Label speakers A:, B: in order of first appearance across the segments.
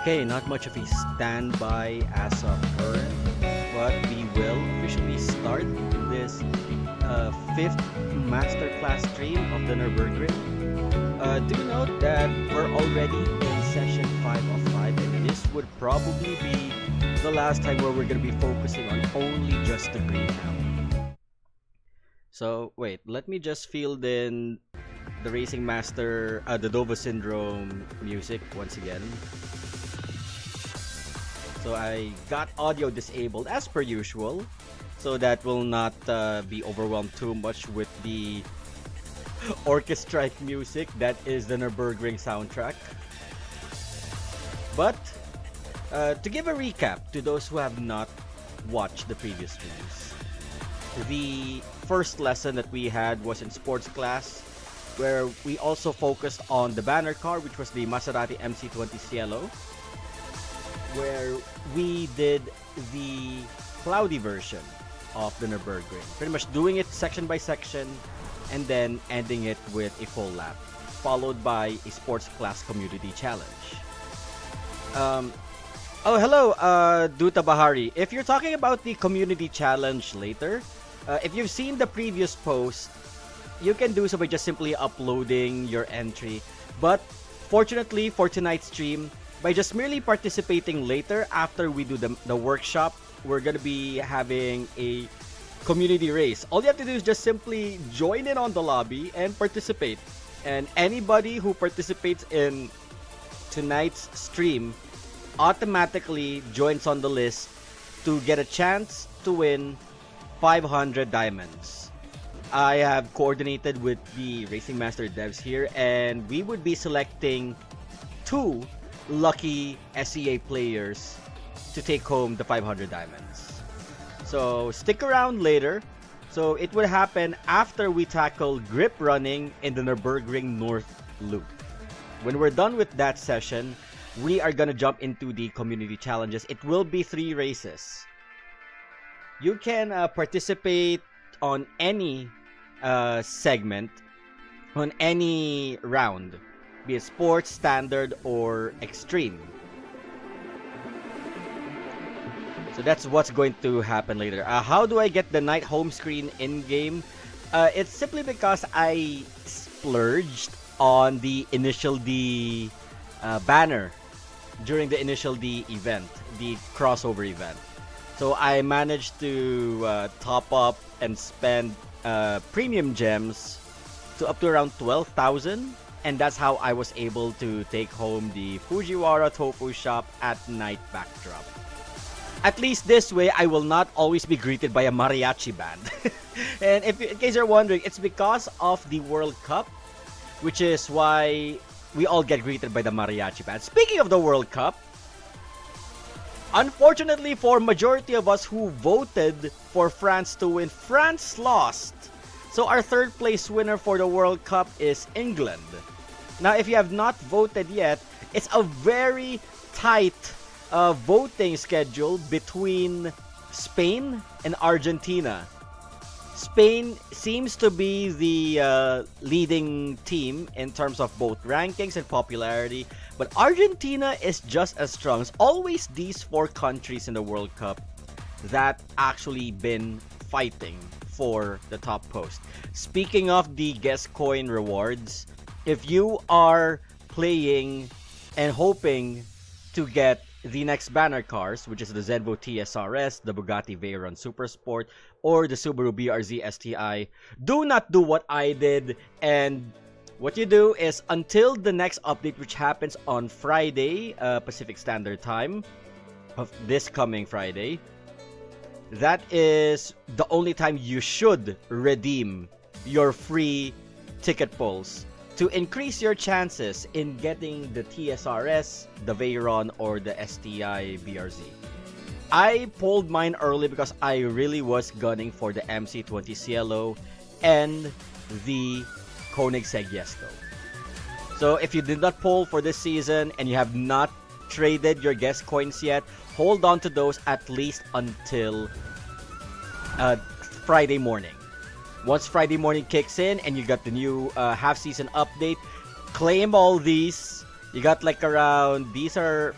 A: Okay, not much of a standby as of current, but we will officially start this fifth masterclass stream of the Nurburgring. Do note that we're already in session 5 of 5, and this would probably be the last time where we're going to be focusing on only just the green now. So, wait, let me just field in the Racing Master, the Dova Syndrome music once again. So I got audio disabled as per usual, so that will not be overwhelmed too much with the orchestric music that is the Nurburgring soundtrack. But to give a recap to those who have not watched the previous streams, the first lesson that we had was in sports class, where we also focused on the banner car, which was the Maserati MC20 Cielo, where we did the cloudy version of the Nurburgring, pretty much doing it section by section and then ending it with a full lap, followed by a sports class community challenge. Oh, hello, Duta Bahari. If you're talking about the community challenge later, if you've seen the previous post, you can do so by just simply uploading your entry. But fortunately for tonight's stream, by just merely participating later after we do the workshop, we're going to be having a community race. All you have to do is just simply join in on the lobby and participate. And anybody who participates in tonight's stream automatically joins on the list to get a chance to win 500 diamonds. I have coordinated with the Racing Master devs here, and we would be selecting 2 lucky SEA players to take home the 500 diamonds. So stick around later. So it would happen after we tackle grip running in the Nurburgring North Loop. When we're done with that session, we are gonna jump into the community challenges. It will be 3 races. You can participate on any segment, on any round, be it sports, standard, or extreme. So that's what's going to happen later. How do I get the night home screen in-game? It's simply because I splurged on the Initial D banner during the Initial D event, the crossover event. So I managed to top up and spend premium gems to up to around 12,000. And that's how I was able to take home the Fujiwara Tofu Shop at night backdrop. At least this way, I will not always be greeted by a mariachi band. And in case you're wondering, it's because of the World Cup, which is why we all get greeted by the mariachi band. Speaking of the World Cup, unfortunately for majority of us who voted for France to win, France lost. So our third place winner for the World Cup is England. Now, if you have not voted yet, it's a very tight voting schedule between Spain and Argentina. Spain seems to be the leading team in terms of both rankings and popularity, but Argentina is just as strong. It's always these 4 countries in the World Cup that actually been fighting for the top post. Speaking of the guest coin rewards, if you are playing and hoping to get the next banner cars, which is the Zenvo TSRS, the Bugatti Veyron Supersport, or the Subaru BRZ STI, do not do what I did. And what you do is, until the next update, which happens on Friday, Pacific Standard Time, of this coming Friday, that is the only time you should redeem your free ticket pulls to increase your chances in getting the TSRS, the Veyron, or the STI BRZ. I pulled mine early because I really was gunning for the MC20 Cielo and the Koenigsegg Jesko. So if you did not pull for this season and you have not traded your guest coins yet, hold on to those at least until Friday morning. Once Friday morning kicks in and you got the new half-season update, claim all these. You got like around, these are,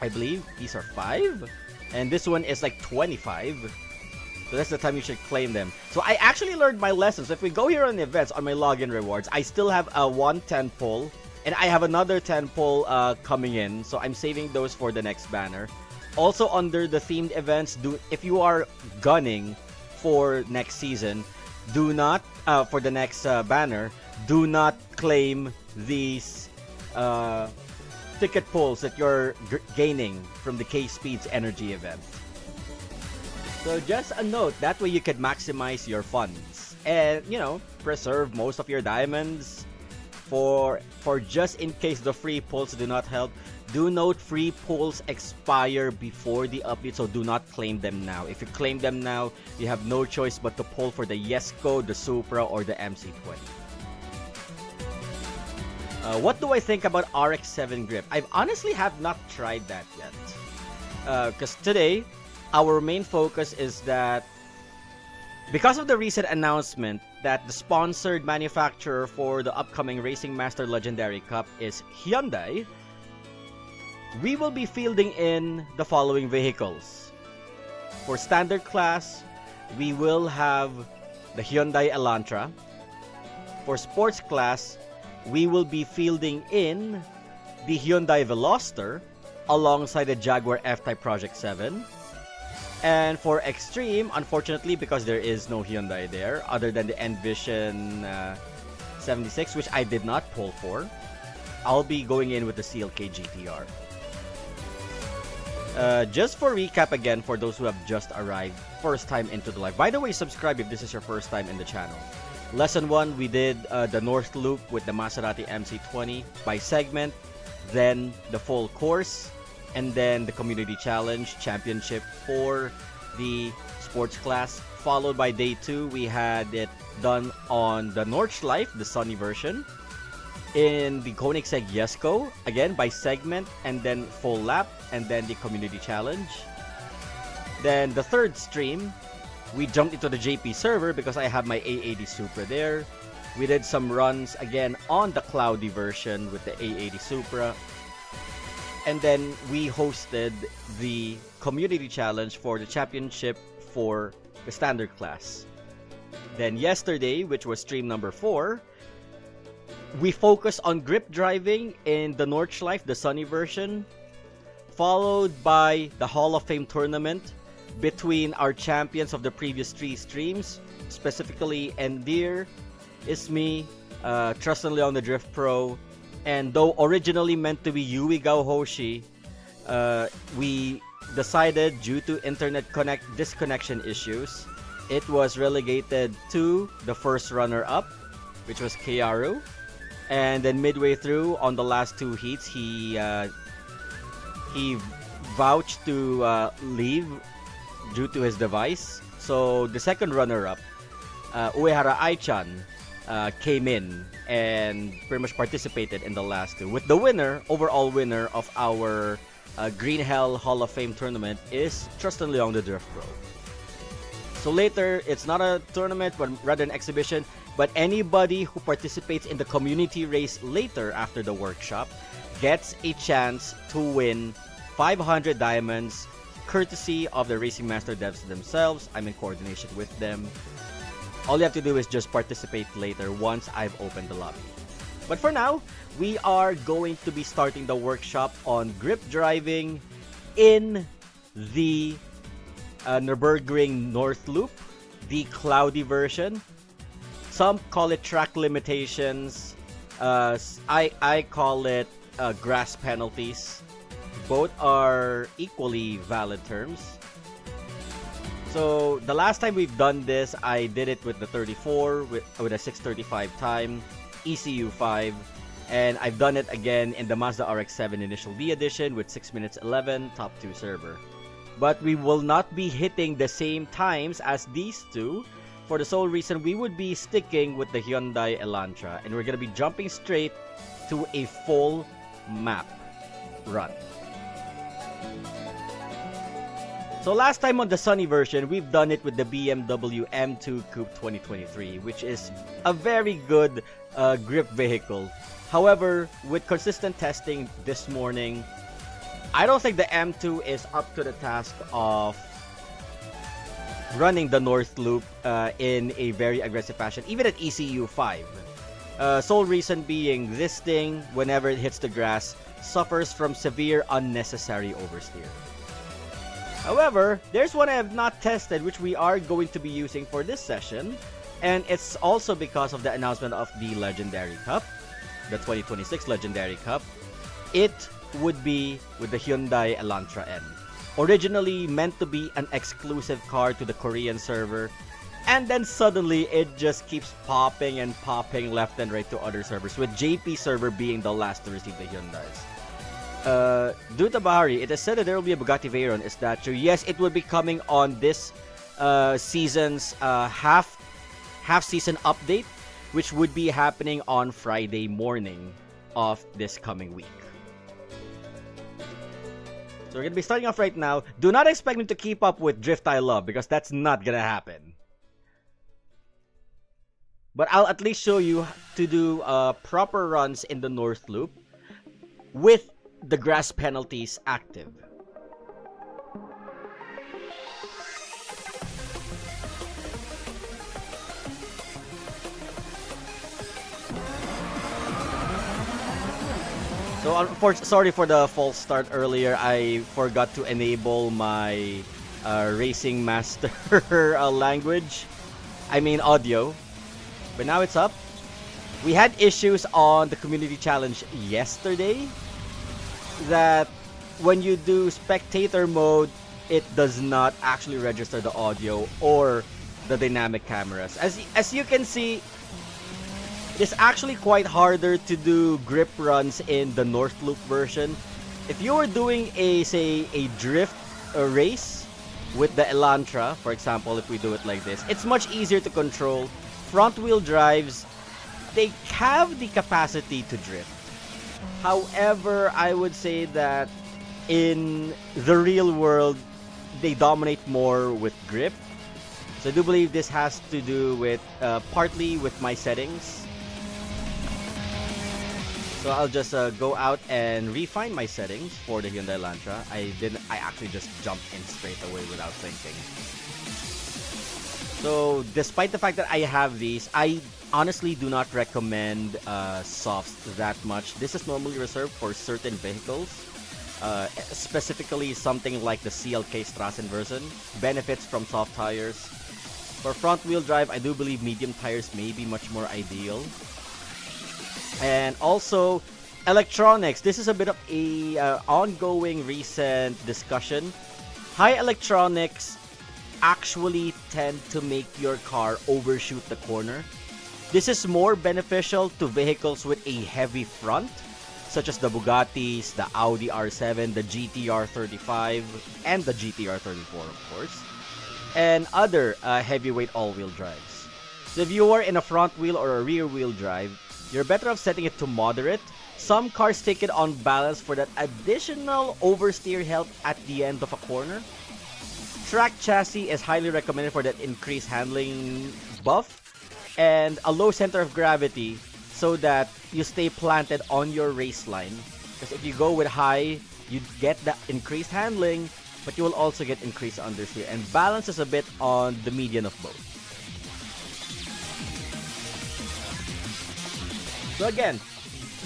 A: I believe, these are 5. And this one is like 25. So that's the time you should claim them. So I actually learned my lessons. If we go here on the events, on my login rewards, I still have a 110 pull. And I have another 10 pull coming in. So I'm saving those for the next banner. Also under the themed events, if you are gunning for next season, do not, for the next banner, do not claim these ticket pulls that you're gaining from the K-Speeds energy event. So just a note, that way you can maximize your funds and, you know, preserve most of your diamonds for just in case the free pulls do not help. Do note, free pulls expire before the update, so do not claim them now. If you claim them now, you have no choice but to pull for the Jesko, the Supra, or the MC20. What do I think about RX-7 grip? I honestly have not tried that yet. Because today, our main focus is that because of the recent announcement that the sponsored manufacturer for the upcoming Racing Master Legendary Cup is Hyundai, we will be fielding in the following vehicles. For standard class, we will have the Hyundai Elantra. For sports class, we will be fielding in the Hyundai Veloster alongside the Jaguar F-Type Project 7. And for extreme, unfortunately, because there is no Hyundai there other than the Envision 76, which I did not pull for, I'll be going in with the CLK GTR. Just for recap again, for those who have just arrived, first time into the live. By the way, subscribe if this is your first time in the channel. Lesson 1, we did the North Loop with the Maserati MC20 by segment, then the full course, and then the Community Challenge Championship for the sports class. Followed by day 2, we had it done on the Nordschleife, the sunny version, in the Koenigsegg Jesko, again by segment, and then full lap, and then the Community Challenge. Then the third stream, we jumped into the JP server because I have my A80 Supra there. We did some runs again on the cloudy version with the A80 Supra. And then we hosted the Community Challenge for the championship for the standard class. Then yesterday, which was stream number 4, we focused on grip driving in the Nordschleife, the sunny version, followed by the Hall of Fame tournament between our champions of the previous 3 streams, specifically Endear, Ismi, Trust and Leon the Drift Pro, and though originally meant to be Yui Gao Hoshi, we decided due to internet disconnection issues, it was relegated to the first runner-up, which was Kearu. And then midway through, on the last 2 heats, he vouched to leave due to his device. So the second runner-up, Uehara Aichan, came in and pretty much participated in the last 2. With the winner, overall winner of our Green Hell Hall of Fame tournament is Tristan Leong the Drift Pro. So later, it's not a tournament, but rather an exhibition. But anybody who participates in the community race later after the workshop gets a chance to win 500 diamonds, courtesy of the Racing Master devs themselves. I'm in coordination with them. All you have to do is just participate later once I've opened the lobby. But for now, we are going to be starting the workshop on grip driving in the Nurburgring North Loop, the cloudy version. Some call it track limitations. I call it grass penalties. Both are equally valid terms. So the last time we've done this, I did it with the 34 with a 6:35 time, ECU 5, and I've done it again in the Mazda RX-7 Initial D Edition with 6 minutes 11 top 2 server. But we will not be hitting the same times as these two, for the sole reason we would be sticking with the Hyundai Elantra, and we're gonna be jumping straight to a full map run. So last time on the sunny version, we've done it with the BMW M2 Coupe 2023, which is a very good grip vehicle However, with consistent testing this morning, I don't think the M2 is up to the task of running the North Loop in a very aggressive fashion, even at ECU 5. Sole reason being this thing, whenever it hits the grass, suffers from severe unnecessary oversteer. However, there's one I have not tested which we are going to be using for this session, and it's also because of the announcement of the Legendary Cup, the 2026 Legendary Cup. It would be with the Hyundai Elantra N. Originally meant to be an exclusive car to the Korean server, and then suddenly it just keeps popping and popping left and right to other servers, with JP server being the last to receive the Hyundais. Due to Bahari, it is said that there will be a Bugatti Veyron. Is that true? Yes, it will be coming on this season's half season update, which would be happening on Friday morning of this coming week. So we're going to be starting off right now. Do not expect me to keep up with Drift I Love, because that's not going to happen. But I'll at least show you to do proper runs in the North Loop with the grass penalties active. So, sorry for the false start earlier. I forgot to enable my Racing Master language. I mean audio. But now it's up. We had issues on the community challenge yesterday that when you do spectator mode, it does not actually register the audio or the dynamic cameras. As you can see, it's actually quite harder to do grip runs in the North Loop version. If you were doing a drift race with the Elantra, for example, if we do it like this, it's much easier to control. Front wheel drives, they have the capacity to drift. However, I would say that in the real world, they dominate more with grip. So I do believe this has to do with partly with my settings. So I'll just go out and refine my settings for the Hyundai Elantra. I actually just jumped in straight away without thinking. So despite the fact that I have these, I honestly do not recommend softs that much. This is normally reserved for certain vehicles, specifically something like the CLK Strassen version. Benefits from soft tires. For front wheel drive, I do believe medium tires may be much more ideal. And also electronics. This is a bit of a ongoing recent discussion. High electronics actually tend to make your car overshoot the corner. This is more beneficial to vehicles with a heavy front, such as the Bugattis, the Audi R7, the GTR 35, and the GTR 34, of course, and other heavyweight all-wheel drives. So if you are in a front wheel or a rear wheel drive, you're better off setting it to moderate. Some cars take it on balance for that additional oversteer help at the end of a corner. Track chassis is highly recommended for that increased handling buff, and a low center of gravity so that you stay planted on your race line. Because if you go with high, you get the increased handling, but you will also get increased understeer, and balance is a bit on the median of both. So again,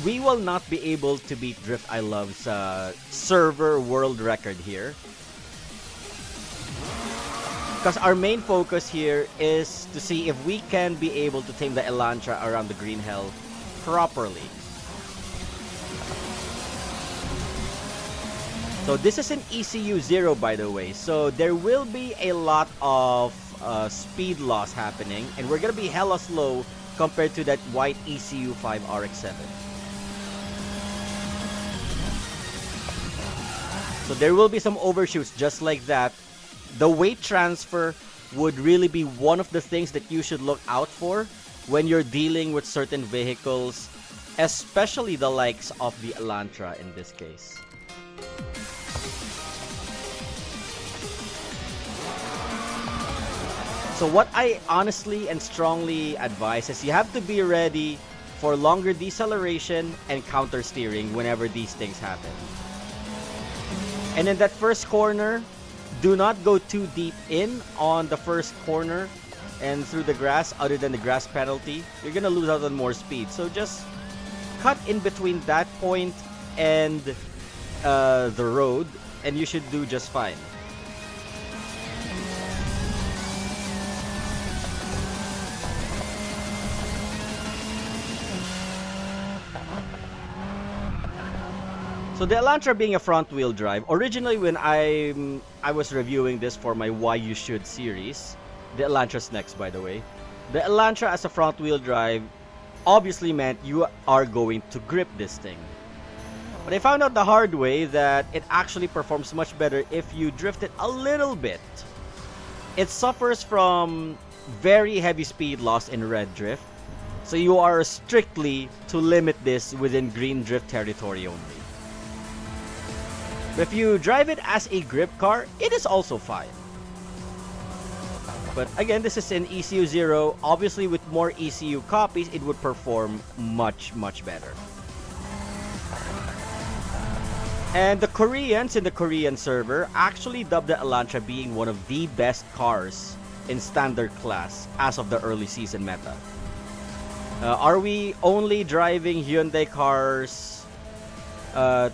A: we will not be able to beat Drift I Love's server world record here, because our main focus here is to see if we can be able to tame the Elantra around the green hell properly. So this is an ECU 0, by the way, so there will be a lot of speed loss happening, and we're gonna be hella slow compared to that white ECU 5 RX-7. So there will be some overshoots just like that. The weight transfer would really be one of the things that you should look out for when you're dealing with certain vehicles, especially the likes of the Elantra in this case. So what I honestly and strongly advise is you have to be ready for longer deceleration and counter steering whenever these things happen. And in that first corner, do not go too deep in on the first corner and through the grass. Other than the grass penalty, you're gonna lose out on more speed. So just cut in between that point and the road, and you should do just fine. So the Elantra being a front-wheel drive, originally when I was reviewing this for my Why You Should series, the Elantra's next by the way, the Elantra as a front-wheel drive obviously meant you are going to grip this thing. But I found out the hard way that it actually performs much better if you drift it a little bit. It suffers from very heavy speed loss in red drift, so you are strictly to limit this within green drift territory only. But if you drive it as a grip car, it is also fine. But again, this is an ECU 0. Obviously, with more ECU copies, it would perform much, much better. And the Koreans in the Korean server actually dubbed the Elantra being one of the best cars in standard class as of the early season meta. Are we only driving Hyundai cars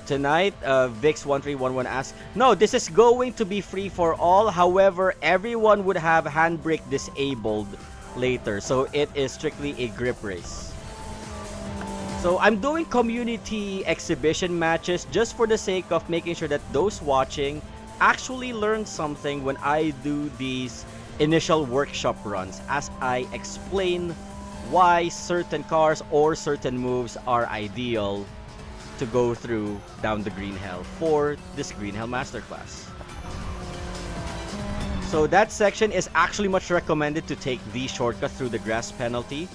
A: tonight? Vix1311 asks. No, this is going to be free for all. However, everyone would have handbrake disabled later. So it is strictly a grip race. So I'm doing community exhibition matches just for the sake of making sure that those watching actually learn something when I do these initial workshop runs, as I explain why certain cars or certain moves are ideal to go through down the green hell for this green hell masterclass. So that section is actually much recommended to take the shortcut through the grass penalty,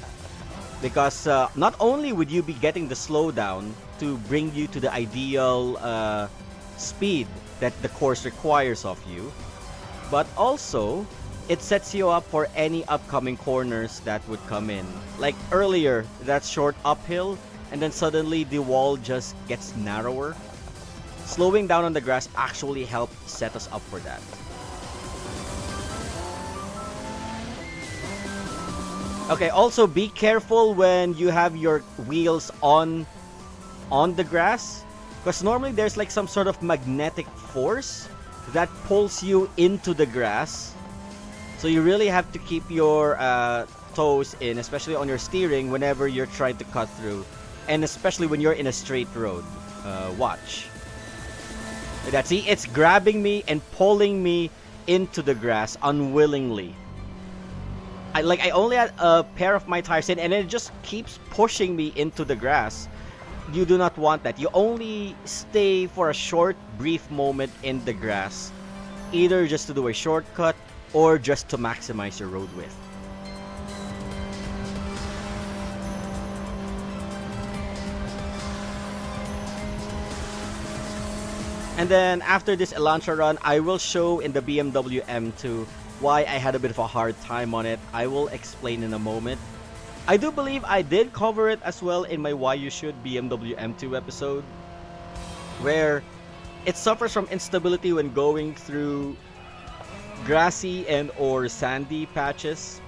A: because not only would you be getting the slowdown to bring you to the ideal speed that the course requires of you, but also it sets you up for any upcoming corners that would come in. Like earlier, that short uphill, and then suddenly the wall just gets narrower. Slowing down on the grass actually helped set us up for that. Okay, also be careful when you have your wheels on the grass, because normally there's like some sort of magnetic force that pulls you into the grass. So you really have to keep your toes in, especially on your steering whenever you're trying to cut through. And especially when you're in a straight road. Watch. See, it's grabbing me and pulling me into the grass unwillingly. I only had a pair of my tires in, and it just keeps pushing me into the grass. You do not want that. You only stay for a short, brief moment in the grass, either just to do a shortcut or just to maximize your road width. And then after this Elantra run, I will show in the BMW M2 why I had a bit of a hard time on it. I will explain in a moment. I do believe I did cover it as well in my Why You Should BMW M2 episode, where it suffers from instability when going through grassy and or sandy patches.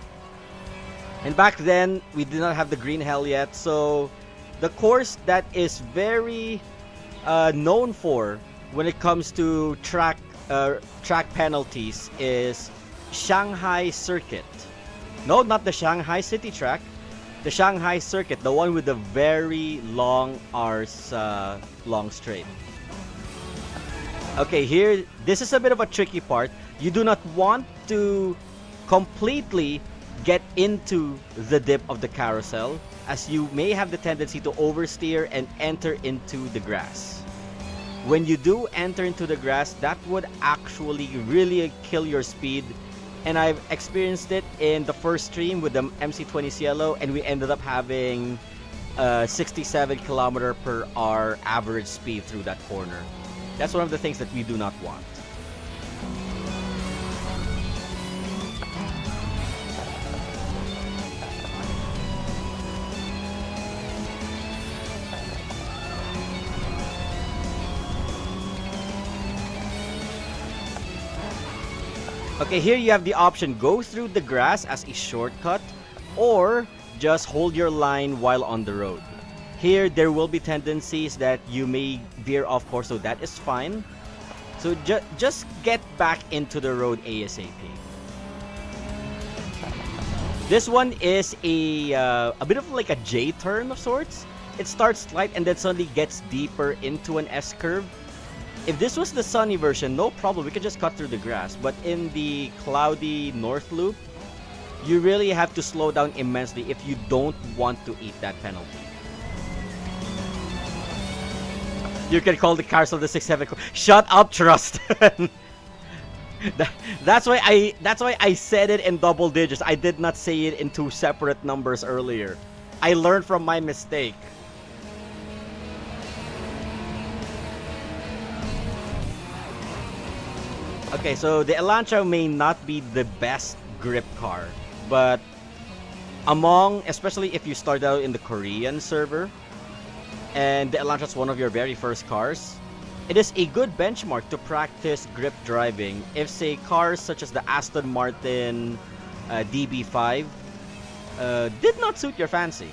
A: And back then, we did not have the green hell yet, so the course that is very known for when it comes to track penalties is Shanghai Circuit. No, not the Shanghai City Track. The Shanghai Circuit, the one with the very long arse, long straight. Okay, here, this is a bit of a tricky part. You do not want to completely get into the dip of the carousel, as you may have the tendency to oversteer and enter into the grass. When you do enter into the grass, that would actually really kill your speed. And I've experienced it in the first stream with the MC20 Cielo, and we ended up having 67 km/h average speed through that corner. That's one of the things that we do not want. Okay, here you have the option, go through the grass as a shortcut, or just hold your line while on the road. Here, there will be tendencies that you may veer off course, so that is fine. So just get back into the road ASAP. This one is a bit of like a J-turn of sorts. It starts light and then suddenly gets deeper into an S-curve. If this was the sunny version, no problem, we could just cut through the grass. But in the cloudy north loop, you really have to slow down immensely if you don't want to eat that penalty. You can call the cars of the 6-7. Shut up, Trust. That's why I said it in double digits. I did not say it in two separate numbers earlier. I learned from my mistake. Okay, so the Elantra may not be the best grip car, but especially if you start out in the Korean server, and the Elantra is one of your very first cars, it is a good benchmark to practice grip driving if, say, cars such as the Aston Martin DB5 did not suit your fancy.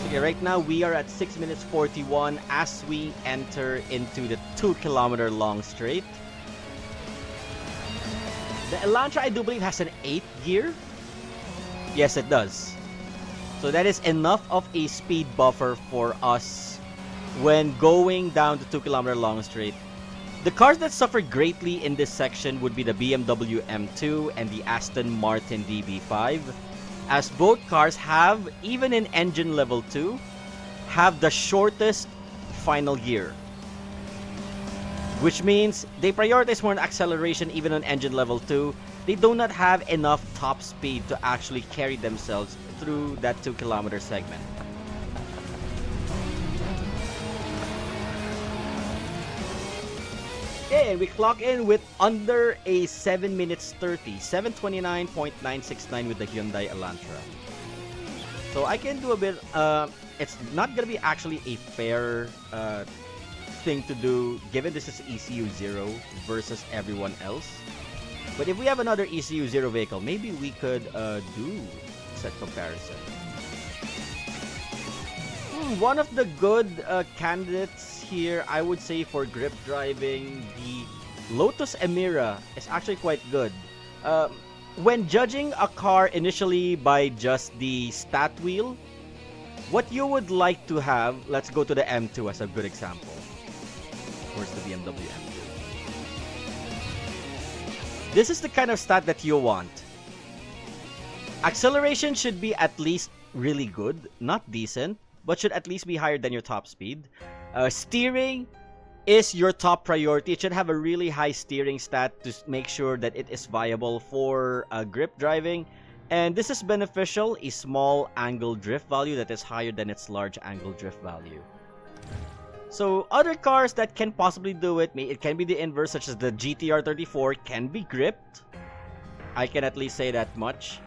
A: Okay, right now we are at 6 minutes 41 as we enter into the 2-kilometer long straight. The Elantra, I do believe, has an 8th gear. Yes, it does. So that is enough of a speed buffer for us when going down the 2-kilometer long straight. The cars that suffer greatly in this section would be the BMW M2 and the Aston Martin DB5, as both cars have, even in engine level 2, have the shortest final gear. Which means they prioritize more on acceleration even on engine level 2. They do not have enough top speed to actually carry themselves through that 2-kilometer segment. Okay, and we clock in with under a 7 minutes 30, 7:29.969 with the Hyundai Elantra. So I can do a bit, it's not gonna be actually a fair thing to do given this is ECU 0 versus everyone else. But if we have another ECU 0 vehicle, maybe we could do set comparison. One of the good candidates here, I would say, for grip driving, the Lotus Emira is actually quite good. When judging a car initially by just the stat wheel, what you would like to have, let's go to the M2 as a good example. Where's the BMW M2? This is the kind of stat that you want. Acceleration should be at least really good, not decent, but should at least be higher than your top speed. Steering is your top priority. It should have a really high steering stat to make sure that it is viable for grip driving. And this is beneficial, a small angle drift value that is higher than its large angle drift value. So other cars that can possibly do it, it can be the inverse, such as the GTR 34 can be gripped. I can at least say that much.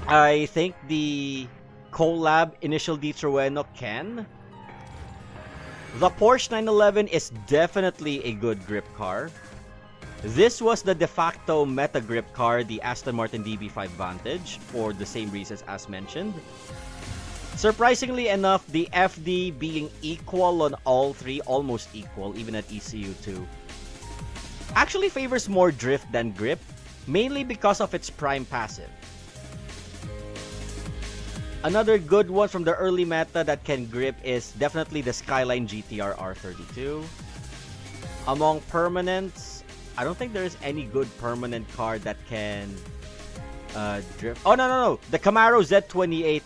A: I think the Collab Initial D Trueno can. The Porsche 911 is definitely a good grip car. This was the de facto meta grip car, the Aston Martin DB5 Vantage, for the same reasons as mentioned. Surprisingly enough, the FD being equal on all three, almost equal, even at ECU 2, actually favors more drift than grip, mainly because of its prime passive. Another good one from the early meta that can grip is definitely the Skyline GTR R32. Among permanents, I don't think there is any good permanent car that can drift. Oh, no. The Camaro Z28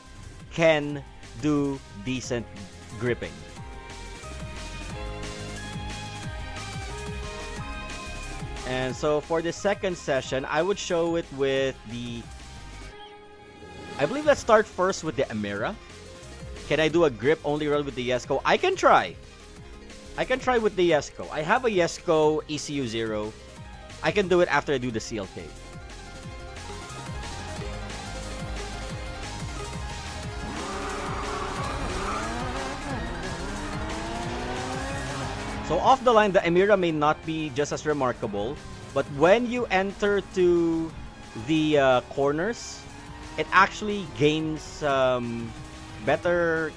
A: can do decent gripping. And so for the second session, I would show it with the... I believe let's start first with the Emira. Can I do a grip only run with the Jesko? I can try. I can try with the Jesko. I have a Jesko ECU 0. I can do it after I do the CLK. So off the line, the Emira may not be just as remarkable, but when you enter to the corners, it actually gains better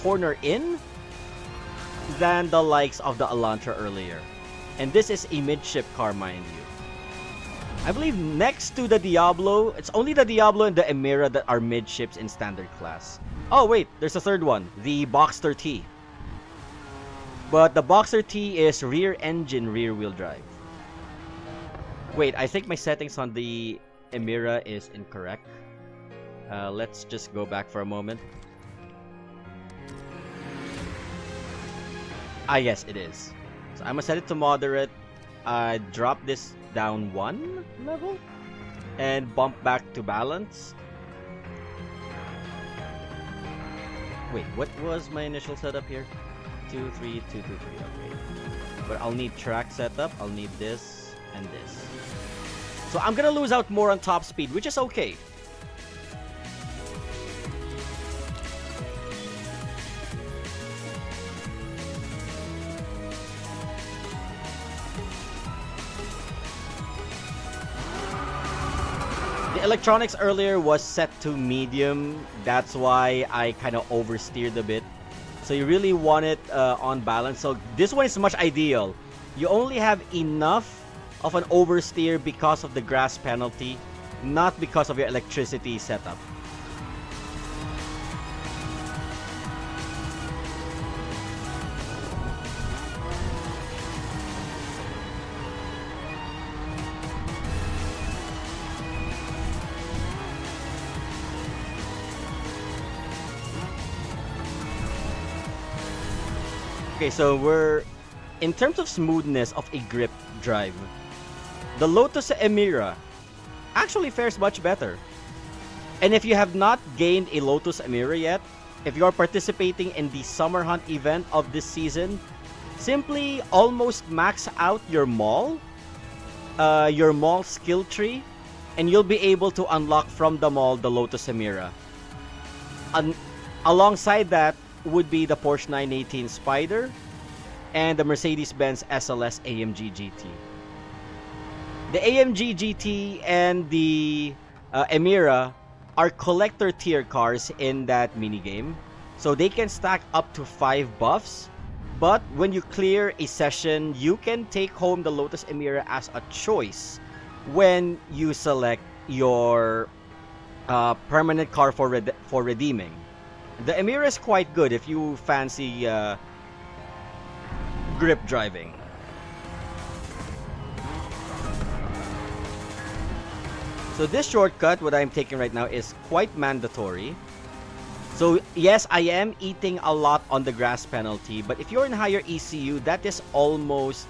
A: corner in than the likes of the Elantra earlier. And this is a midship car, mind you. I believe next to the Diablo, it's only the Diablo and the Emira that are midships in standard class. Oh wait, there's a third one, the Boxster T. But the Boxster T is rear engine, rear wheel drive. Wait, I think my settings on the Emira is incorrect. Let's just go back for a moment. Ah, yes, it is. So I'm gonna set it to moderate. Drop this down 1 level and bump back to balance. Wait, what was my initial setup here? 2, 3, 2, 2, 3. Okay. But I'll need track setup. I'll need this and this. So I'm gonna lose out more on top speed, which is okay. The electronics earlier was set to medium. That's why I kind of oversteered a bit. So you really want it on balance. So this one is much ideal. You only have enough of an oversteer because of the grass penalty, not because of your electricity setup. Okay, so we're in terms of smoothness of a grip drive, the Lotus Emira actually fares much better. And if you have not gained a Lotus Emira yet, if you're participating in the Summer Hunt event of this season, simply almost max out your mall skill tree, and you'll be able to unlock from the mall the Lotus Emira. Alongside that would be the Porsche 918 Spider and the Mercedes-Benz SLS AMG GT. The AMG GT and the Emira are collector tier cars in that minigame, so they can stack up to 5 buffs, but when you clear a session, you can take home the Lotus Emira as a choice when you select your permanent car for redeeming. The Emira is quite good if you fancy grip driving. So this shortcut, what I'm taking right now, is quite mandatory. So yes, I am eating a lot on the grass penalty, but if you're in higher ECU, that is almost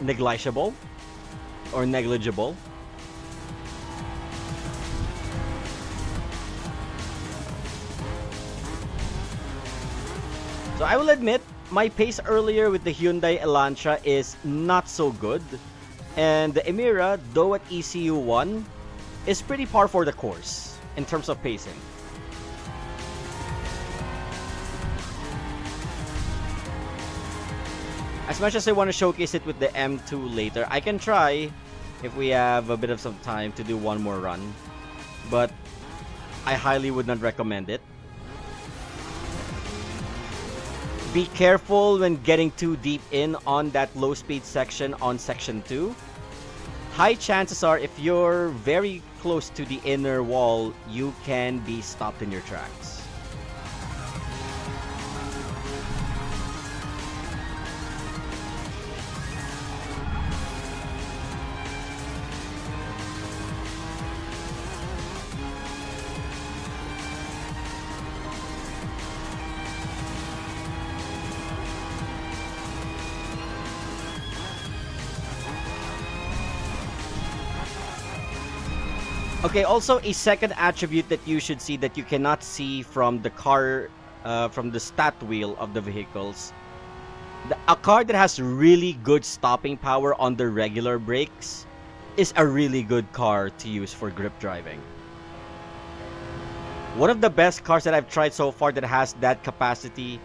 A: negligible or negligible. So I will admit, my pace earlier with the Hyundai Elantra is not so good. And the Emira, though at ECU 1, is pretty par for the course in terms of pacing. As much as I want to showcase it with the M2 later, I can try if we have a bit of some time to do one more run. But I highly would not recommend it. Be careful when getting too deep in on that low speed section on section 2. High chances are if you're very close to the inner wall, you can be stopped in your tracks. Okay, also a second attribute that you should see that you cannot see from the car, from the stat wheel of the vehicles. A car that has really good stopping power on the regular brakes is a really good car to use for grip driving. One of the best cars that I've tried so far that has that capacity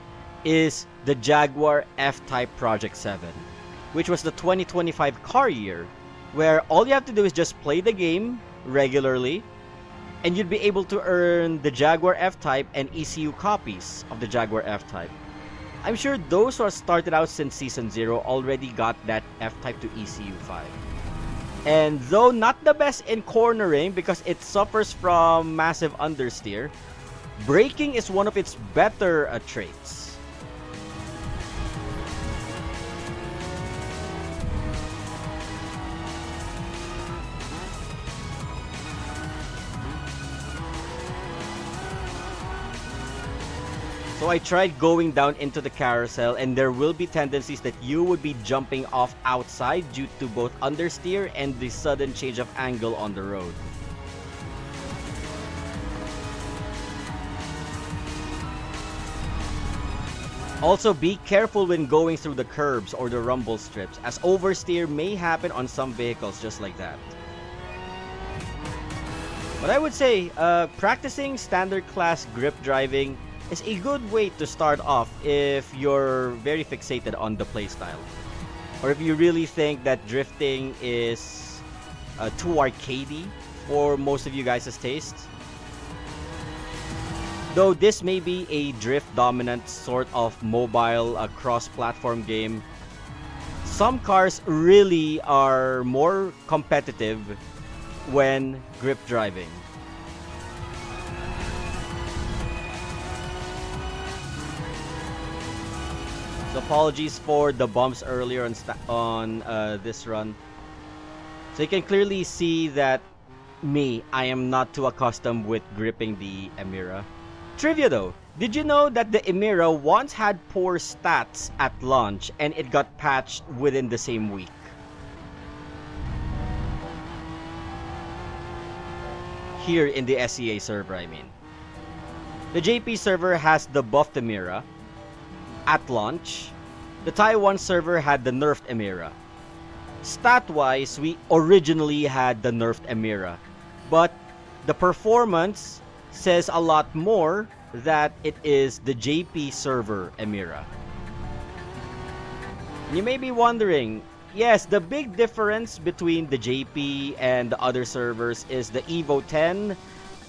A: is the Jaguar F-Type Project 7, which was the 2025 car year, where all you have to do is just play the game regularly, and you'd be able to earn the Jaguar F-Type and ECU copies of the Jaguar F-Type. I'm sure those who have started out since Season 0 already got that F-Type to ECU 5. And though not the best in cornering because it suffers from massive understeer, braking is one of its better traits. So I tried going down into the carousel, and there will be tendencies that you would be jumping off outside due to both understeer and the sudden change of angle on the road. Also, be careful when going through the curbs or the rumble strips, as oversteer may happen on some vehicles just like that. But I would say, practicing standard class grip driving is a good way to start off if you're very fixated on the playstyle. Or if you really think that drifting is too arcadey for most of you guys' taste. Though this may be a drift-dominant sort of mobile cross-platform game, some cars really are more competitive when grip driving. So apologies for the bumps earlier on this run. So you can clearly see that I am not too accustomed with gripping the Emira. Trivia though, did you know that the Emira once had poor stats at launch and it got patched within the same week? Here in the SEA server, I mean. The JP server has the buffed Emira at launch. The Taiwan server had the nerfed Emira. Stat-wise, we originally had the nerfed Emira, but the performance says a lot more that it is the JP server Emira. You may be wondering, yes, the big difference between the JP and the other servers is the Evo 10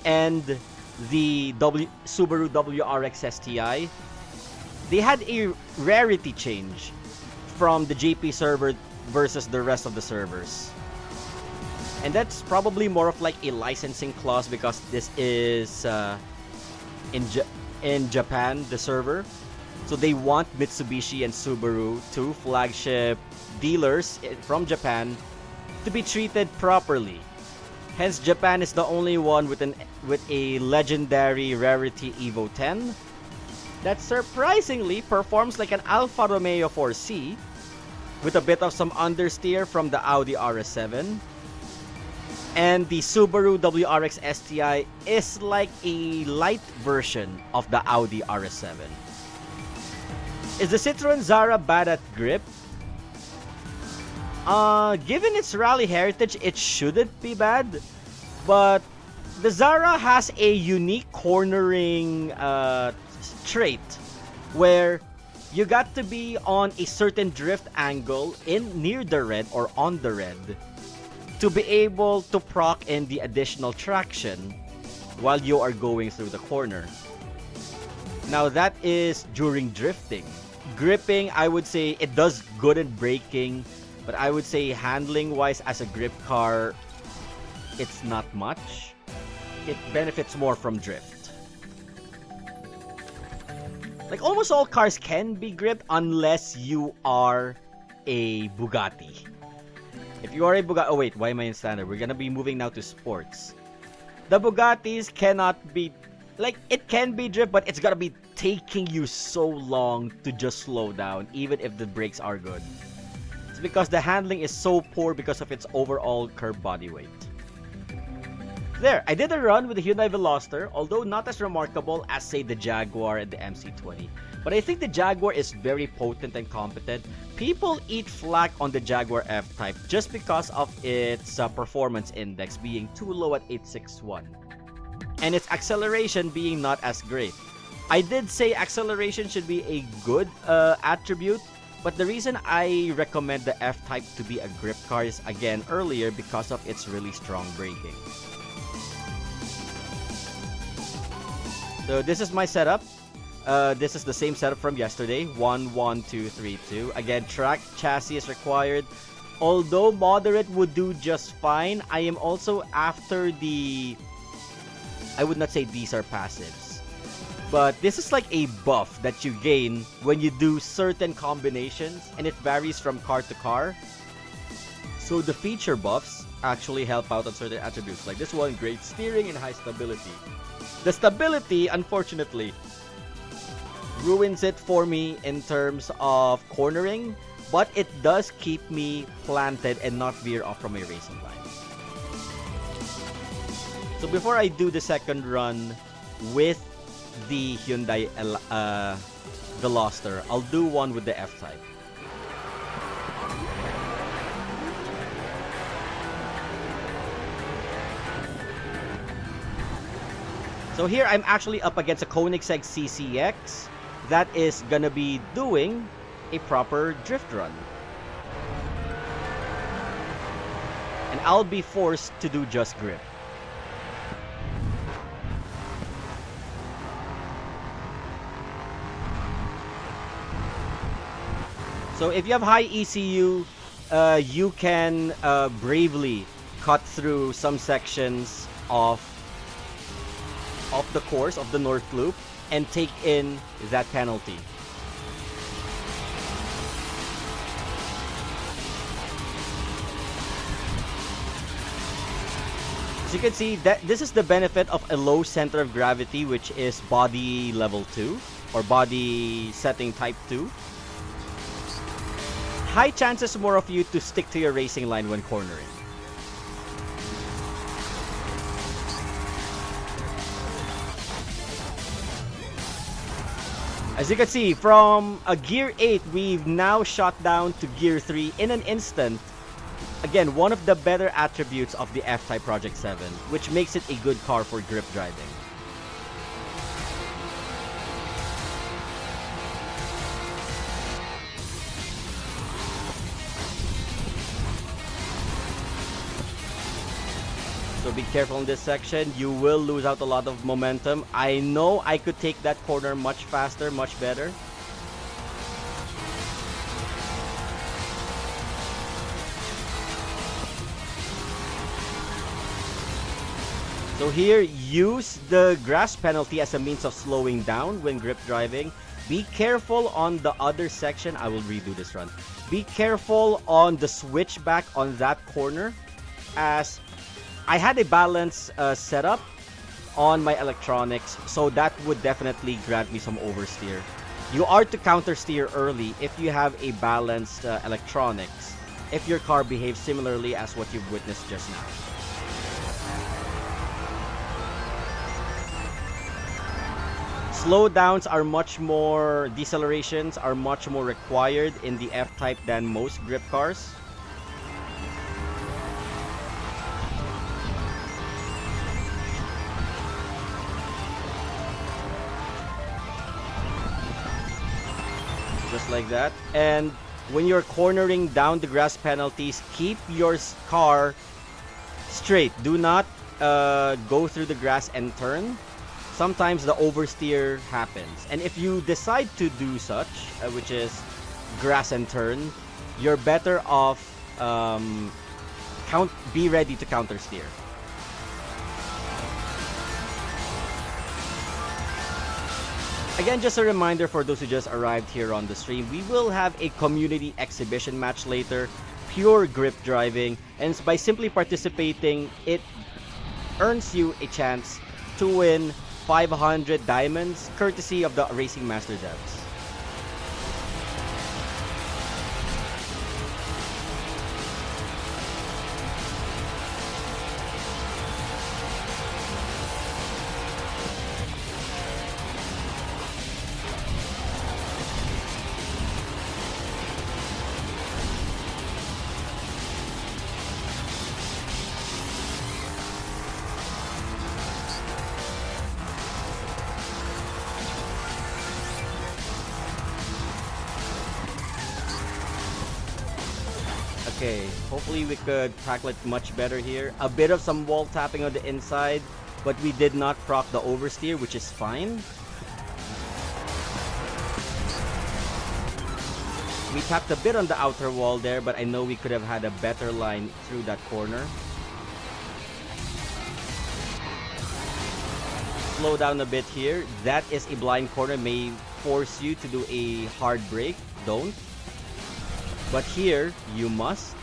A: and the Subaru WRX STI. They had a rarity change from the JP server versus the rest of the servers. And that's probably more of like a licensing clause because this is in Japan, the server. So they want Mitsubishi and Subaru, two flagship dealers from Japan, to be treated properly. Hence, Japan is the only one with a legendary rarity Evo 10 that surprisingly performs like an Alfa Romeo 4C with a bit of some understeer from the Audi RS7. And the Subaru WRX STI is like a light version of the Audi RS7. Is the Citroen Zara bad at grip? Given its rally heritage, it shouldn't be bad. But the Zara has a unique cornering trait where you got to be on a certain drift angle near the red or on the red to be able to proc in the additional traction while you are going through the corner. Now that is during drifting. Gripping, I would say it does good in braking, but I would say handling wise as a grip car, it's not much. It benefits more from drift. Like almost all cars can be gripped unless you are a Bugatti. If you are a Bugatti, oh wait, why am I in standard? We're gonna be moving now to sports. The Bugattis cannot be, like it can be drift, but it's gonna be taking you so long to just slow down, even if the brakes are good. It's because the handling is so poor because of its overall curb body weight. There, I did a run with the Hyundai Veloster, although not as remarkable as say the Jaguar and the MC20. But I think the Jaguar is very potent and competent. People eat flack on the Jaguar F-Type just because of its performance index being too low at 861. And its acceleration being not as great. I did say acceleration should be a good attribute, but the reason I recommend the F-Type to be a grip car is, again, earlier because of its really strong braking. So this is my setup. This is the same setup from yesterday. 1, 1, 2, 3, 2. Again, track chassis is required. Although moderate would do just fine, I am also after the... I would not say these are passives. But this is like a buff that you gain when you do certain combinations, and it varies from car to car. So the feature buffs actually help out on certain attributes. Like this one, great steering and high stability. The stability, unfortunately, ruins it for me in terms of cornering, but it does keep me planted and not veer off from my racing line. So before I do the second run with the Hyundai Veloster, I'll do one with the F-Type. So here I'm actually up against a Koenigsegg CCX that is gonna be doing a proper drift run. And I'll be forced to do just grip. So if you have high ECU, you can bravely cut through some sections of the course of the North Loop and take in that penalty. As you can see, that this is the benefit of a low center of gravity, which is body level 2 or body setting type 2. High chances more of you to stick to your racing line when cornering. As you can see, from a gear 8, we've now shot down to gear 3 in an instant. Again, one of the better attributes of the F-Type Project 7, which makes it a good car for grip driving. So be careful in this section. You will lose out a lot of momentum. I know I could take that corner much faster, much better. So here, use the grass penalty as a means of slowing down when grip driving. Be careful on the other section. I will redo this run. Be careful on the switchback on that corner, as I had a balance setup on my electronics, so that would definitely grant me some oversteer. You are to counter steer early if you have a balanced electronics, if your car behaves similarly as what you've witnessed just now. Slowdowns are much more, decelerations are much more required in the F-Type than most grip cars. Just like that. And when you're cornering down the grass penalties, keep your car straight. Do not go through the grass and turn. Sometimes the oversteer happens. And if you decide to do such, which is grass and turn, you're better off be ready to counter steer. Again, just a reminder for those who just arrived here on the stream, we will have a community exhibition match later, pure grip driving, and by simply participating, it earns you a chance to win 500 diamonds, courtesy of the Racing Master devs. Okay, hopefully we could tackle it much better here. A bit of some wall tapping on the inside, but we did not proc the oversteer, which is fine. We tapped a bit on the outer wall there, but I know we could have had a better line through that corner. Slow down a bit here. That is a blind corner, may force you to do a hard brake. Don't. But here, you must.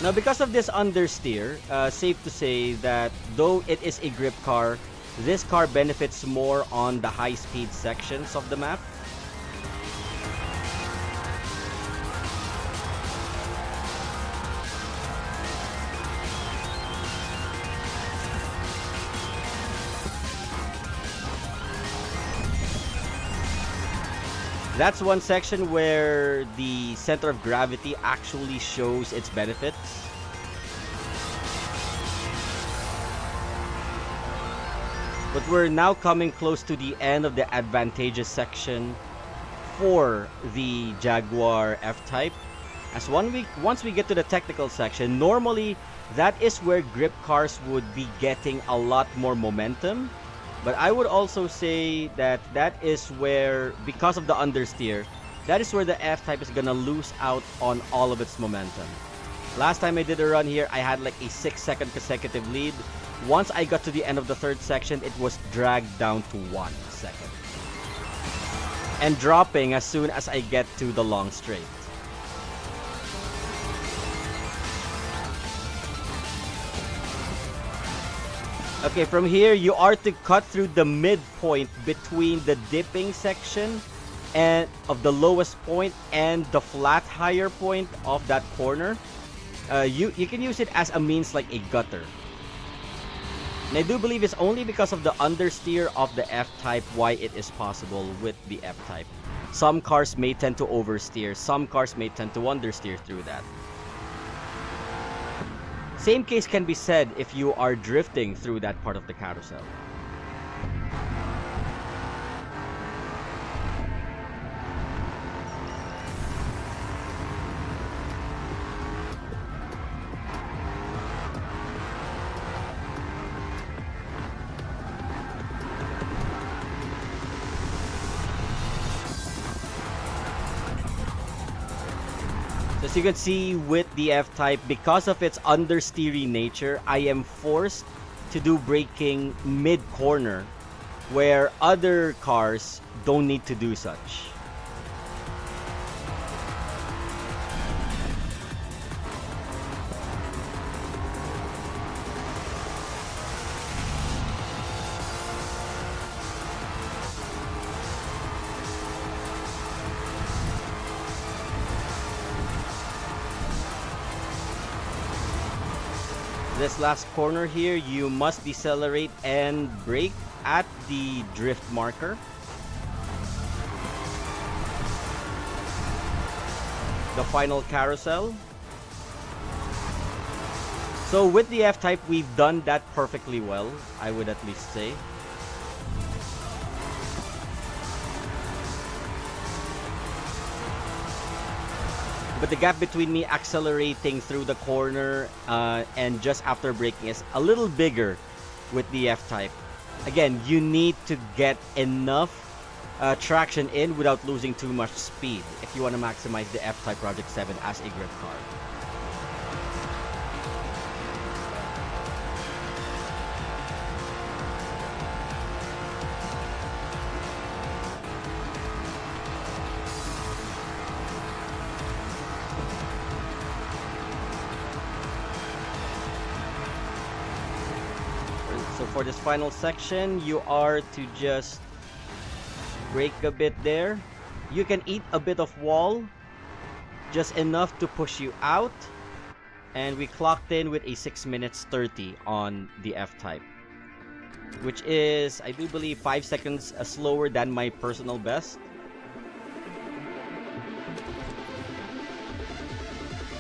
A: Now, because of this understeer, safe to say that though it is a grip car, this car benefits more on the high-speed sections of the map. That's one section where the center of gravity actually shows its benefits. But we're now coming close to the end of the advantageous section for the Jaguar F-Type. As once we get to the technical section, normally that is where grip cars would be getting a lot more momentum. But I would also say that that is where, because of the understeer, that is where the F-Type is gonna lose out on all of its momentum. Last time I did a run here, I had like a 6-second consecutive lead. Once I got to the end of the third section, it was dragged down to 1 second. And dropping as soon as I get to the long straight. Okay, from here, you are to cut through the midpoint between the dipping section and of the lowest point and the flat higher point of that corner. You can use it as a means like a gutter. And I do believe it's only because of the understeer of the F-Type why it is possible with the F-Type. Some cars may tend to oversteer, some cars may tend to understeer through that. Same case can be said if you are drifting through that part of the carousel. As you can see with the F-Type, because of its understeery nature, I am forced to do braking mid-corner where other cars don't need to do such. This last corner here, you must decelerate and brake at the drift marker. The final carousel. So with the F-Type, we've done that perfectly well, I would at least say. But the gap between me accelerating through the corner and just after braking is a little bigger with the F-Type. Again, you need to get enough traction in without losing too much speed if you want to maximize the F-Type Project 7 as a grip car. So for this final section, you are to just brake a bit there. You can eat a bit of wall, just enough to push you out. And we clocked in with a 6 minutes 30 on the F-Type, which is, I do believe, 5 seconds slower than my personal best.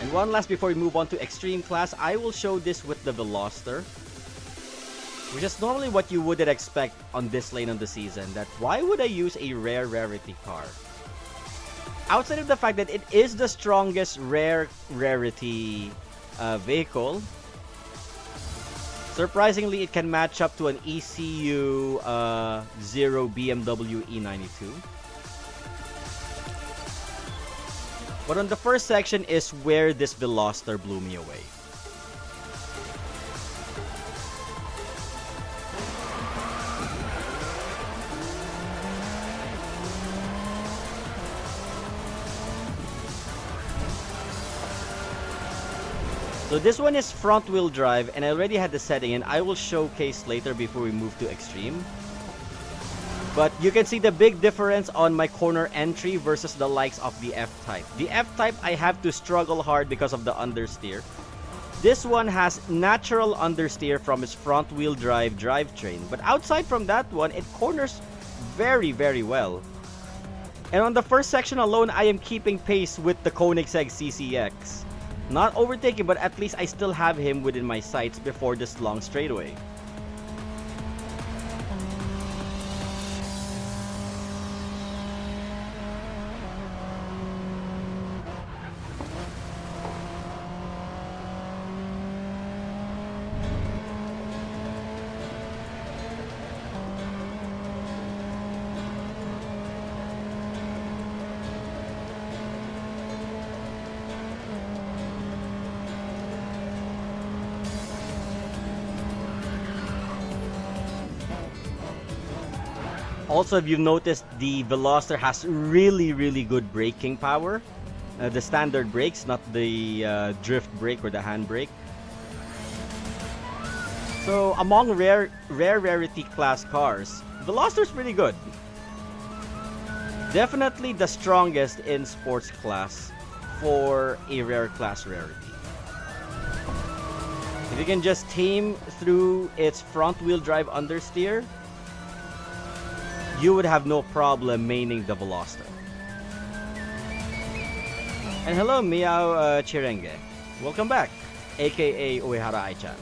A: And one last before we move on to Extreme Class, I will show this with the Veloster. which is normally what you wouldn't expect on this lane of the season. That why would I use a rare rarity car? Outside of the fact that it is the strongest rare rarity vehicle, surprisingly, it can match up to an ECU 0 BMW E92. But on the first section is where this Veloster blew me away. So this one is front wheel drive, and I already had the setting, and I will showcase later before we move to extreme. But you can see the big difference on my corner entry versus the likes of the F-Type. The F-Type, I have to struggle hard because of the understeer. This one has natural understeer from its front wheel drive drivetrain. But outside from that one, it corners very, very well. And on the first section alone, I am keeping pace with the Koenigsegg CCX. Not overtaking, but at least I still have him within my sights before this long straightaway. Also, if you've noticed, the Veloster has really, really good braking power. The standard brakes, not the drift brake or the hand brake. So, among rare rarity class cars, Veloster's pretty good. Definitely the strongest in sports class for a rare class rarity. If you can just tame through its front wheel drive understeer, you would have no problem maining the Veloster. And hello, Miao Chirenge. Welcome back, aka Uehara Aichan.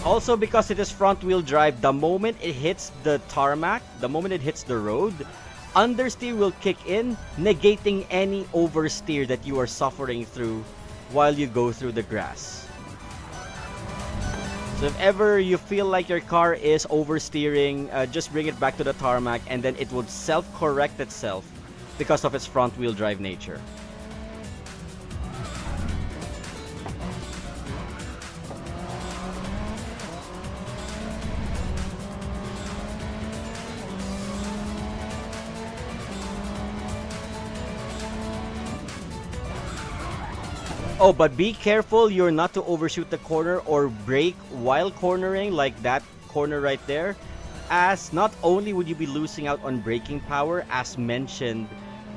A: Also, because it is front wheel drive, the moment it hits the tarmac, the moment it hits the road, understeer will kick in, negating any oversteer that you are suffering through while you go through the grass. So if ever you feel like your car is oversteering, just bring it back to the tarmac and then it would self-correct itself because of its front wheel drive nature. Oh, but be careful you're not to overshoot the corner or brake while cornering, like that corner right there, as not only would you be losing out on braking power as mentioned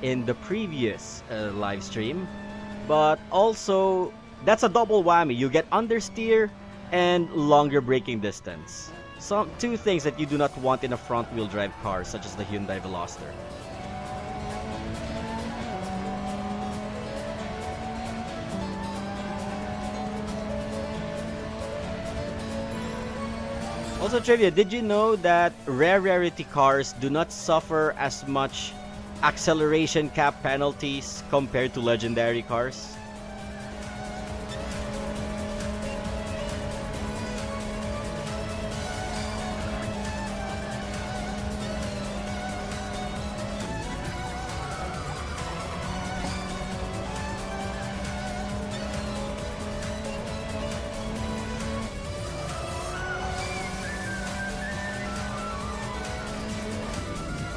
A: in the previous live stream, but also that's a double whammy. You get understeer and longer braking distance. Two things that you do not want in a front wheel drive car such as the Hyundai Veloster. Also trivia, did you know that rare rarity cars do not suffer as much acceleration cap penalties compared to legendary cars?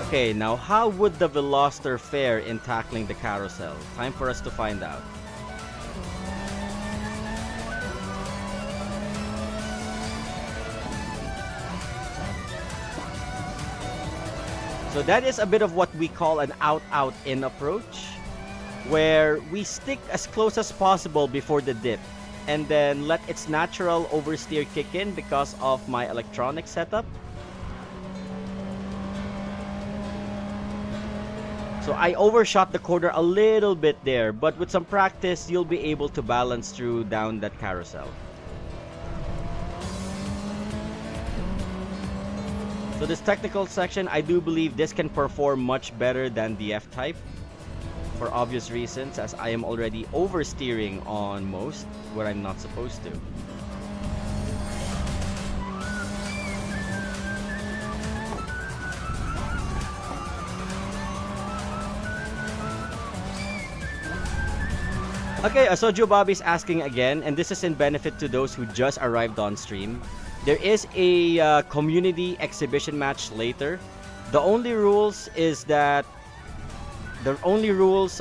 A: Okay, now how would the Veloster fare in tackling the carousel? Time for us to find out. So that is a bit of what we call an out-out-in approach, where we stick as close as possible before the dip and then let its natural oversteer kick in because of my electronic setup. So I overshot the corner a little bit there, but with some practice, you'll be able to balance through down that carousel. So this technical section, I do believe this can perform much better than the F-Type. For obvious reasons, as I am already oversteering on most, where I'm not supposed to. Okay, Sojo Bobby's asking again, and this is in benefit to those who just arrived on stream. There is a community exhibition match later. The only rules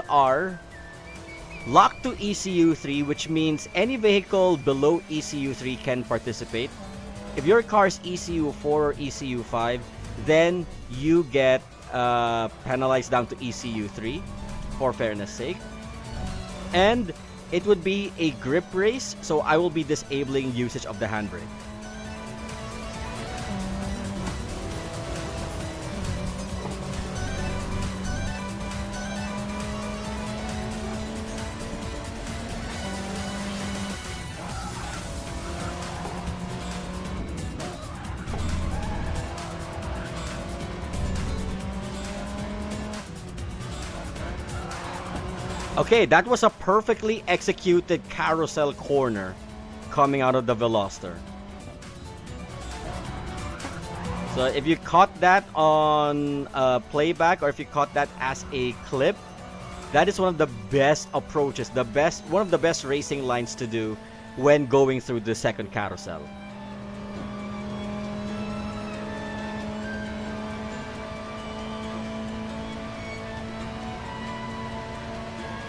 A: are locked to ECU3, which means any vehicle below ECU3 can participate. If your car's ECU4 or ECU5, then you get penalized down to ECU3 for fairness sake. And it would be a grip race, so I will be disabling usage of the handbrake. Okay, that was a perfectly executed carousel corner coming out of the Veloster. So if you caught that on playback, or if you caught that as a clip, that is one of the best approaches, one of the best racing lines to do when going through the second carousel.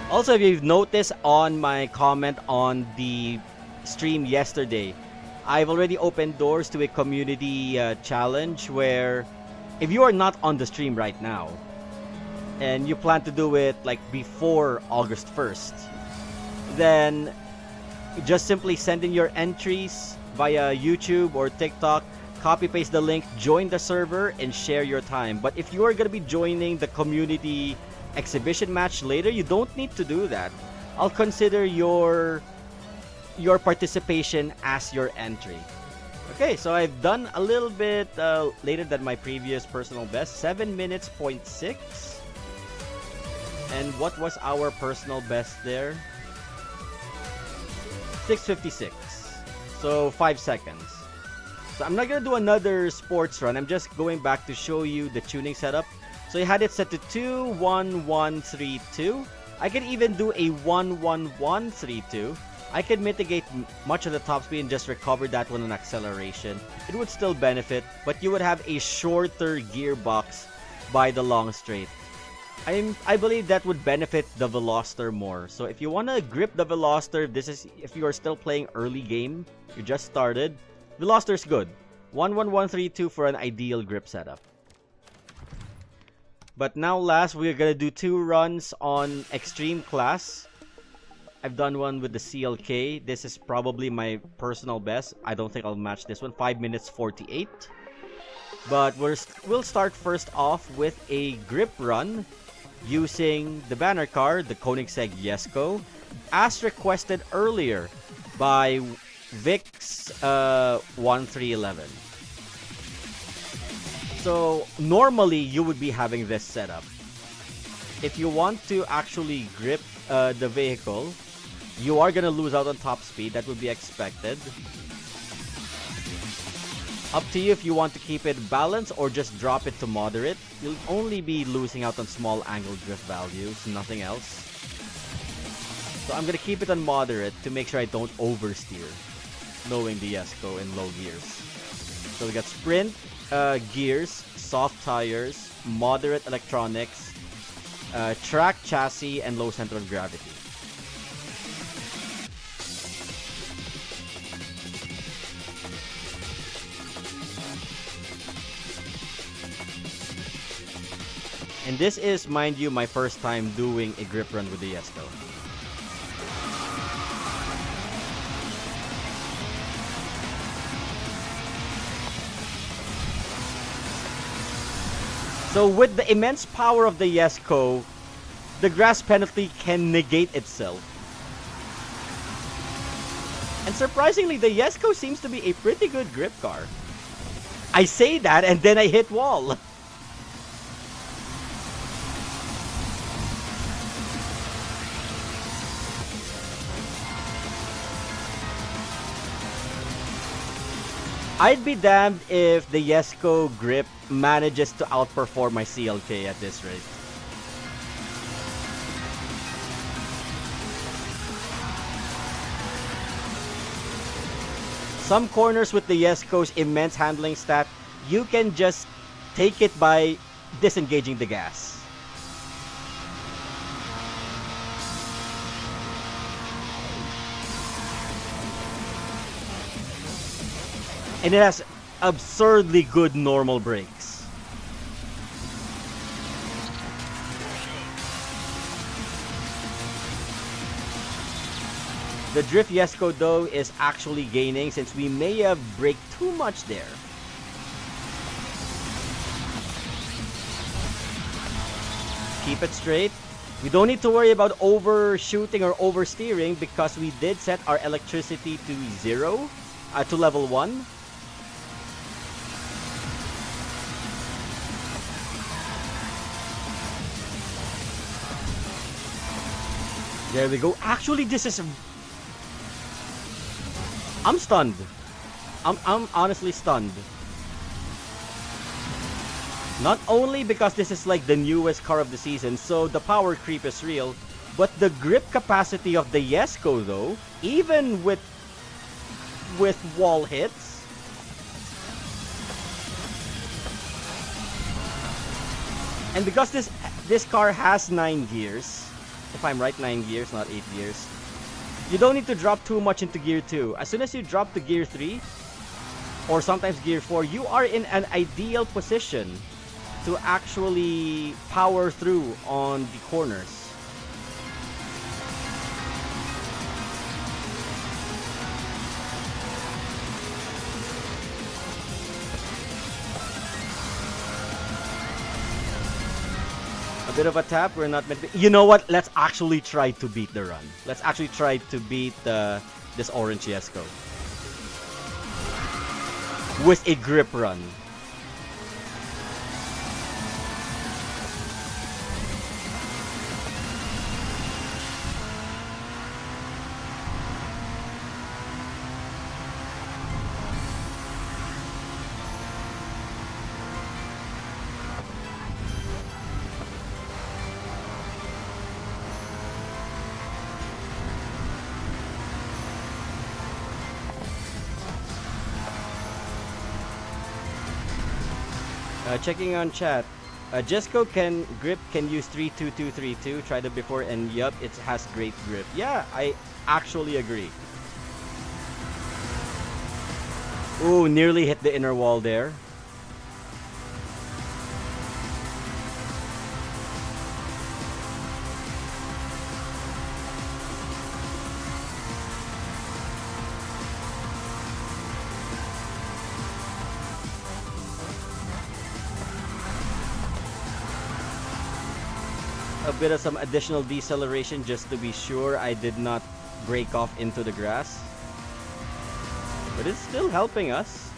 A: Also, if you've noticed on my comment on the stream yesterday, I've already opened doors to a community challenge where if you are not on the stream right now and you plan to do it like before August 1st, then just simply send in your entries via YouTube or TikTok, copy paste the link, join the server, and share your time. But if you are going to be joining the community exhibition match later, you don't need to do that. I'll consider your participation as your entry. Okay, so I've done a little bit later than my previous personal best, 7 minutes, 0.6. And what was our personal best there? 6:56. So 5 seconds. So I'm not gonna do another sports run. I'm just going back to show you the tuning setup. So you had it set to 2-1-1-3-2. I can even do a 1-1-1-3-2. I can mitigate much of the top speed and just recover that one on acceleration. It would still benefit, but you would have a shorter gearbox by the long straight. I believe that would benefit the Veloster more. So if you want to grip the Veloster, if you are still playing early game, you just started, Veloster's good. 1-1-1-3-2 for an ideal grip setup. But now last, we're gonna do 2 runs on extreme class. I've done one with the CLK. This is probably my personal best. I don't think I'll match this one. 5 minutes 48. But we'll start first off with a grip run using the banner car, the Koenigsegg Jesko, as requested earlier by Vix 1311. So normally you would be having this setup. If you want to actually grip the vehicle, you are gonna lose out on top speed. That would be expected. Up to you if you want to keep it balanced or just drop it to moderate. You'll only be losing out on small angle drift values, nothing else. So I'm gonna keep it on moderate to make sure I don't oversteer, knowing the Jesko in low gears. So we got sprint gears, soft tires, moderate electronics, track chassis, and low center of gravity. And this is, mind you, my first time doing a grip run with the Jesko. So with the immense power of the Jesko, the grass penalty can negate itself. And surprisingly, the Jesko seems to be a pretty good grip car. I say that and then I hit wall. I'd be damned if the Jesko grip manages to outperform my CLK at this rate. Some corners with the Jesko's immense handling stat, you can just take it by disengaging the gas. And it has absurdly good normal brakes. The drift Jesko though is actually gaining since we may have braked too much there. Keep it straight. We don't need to worry about overshooting or oversteering because we did set our electricity to 0, to level 1. There we go. Actually, this is... I'm stunned. I'm honestly stunned. Not only because this is like the newest car of the season, so the power creep is real, but the grip capacity of the Jesko though, even with wall hits, and because this car has 9 gears, if I'm right, 9 gears, not 8 gears. You don't need to drop too much into gear 2. As soon as you drop to gear 3, or sometimes gear 4, you are in an ideal position to actually power through on the corners. Bit of a tap, we're not meant to be. You know what? Let's actually try to beat the run. Let's actually try to beat this orange Jesko with a grip run. Checking on chat. Jesko grip can use 32232. Tried it before and yup, it has great grip. Yeah, I actually agree. Ooh, nearly hit the inner wall there. A bit of some additional deceleration just to be sure I did not break off into the grass. But it's still helping us.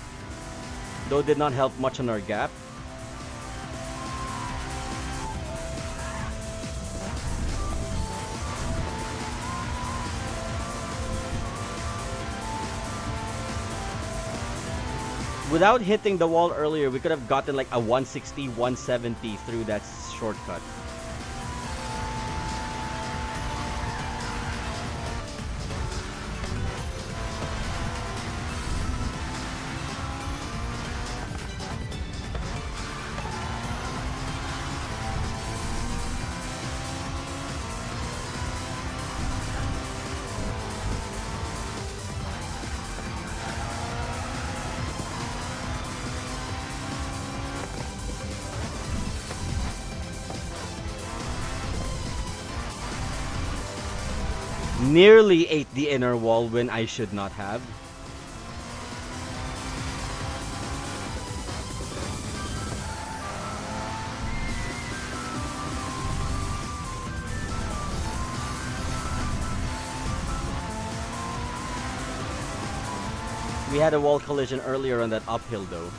A: Though did not help much on our gap. Without hitting the wall earlier, we could have gotten like a 160, 170 through that shortcut. Nearly ate the inner wall when I should not have. We had a wall collision earlier on that uphill though.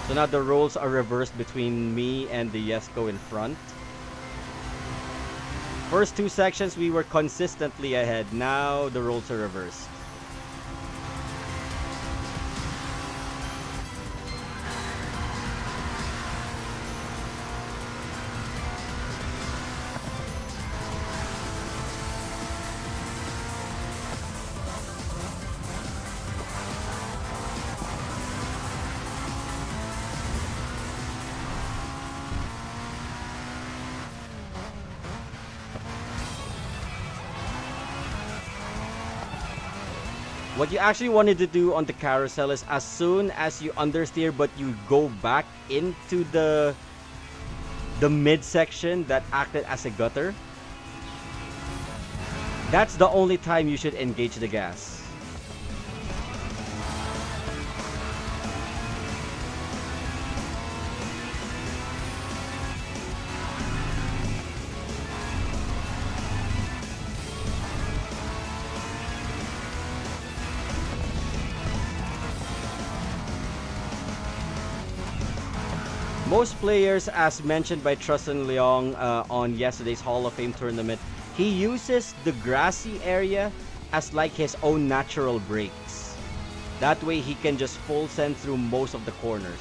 A: So now the roles are reversed between me and the Jesko in front. First two sections we were consistently ahead. Now the roles are reversed. What you actually wanted to do on the carousel is as soon as you understeer but you go back into the midsection that acted as a gutter, that's the only time you should engage the gas. Most players, as mentioned by Trusten Leong on yesterday's Hall of Fame tournament, he uses the grassy area as like his own natural brakes. That way he can just full send through most of the corners.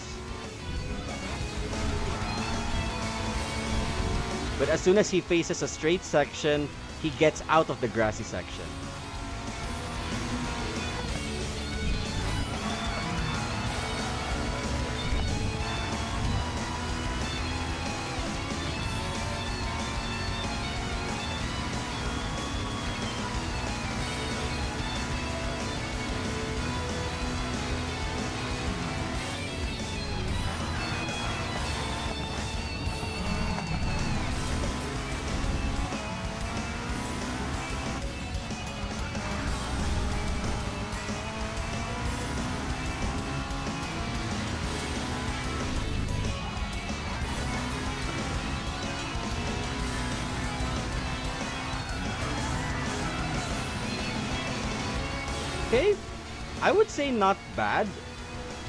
A: But as soon as he faces a straight section, he gets out of the grassy section. Okay, I would say not bad,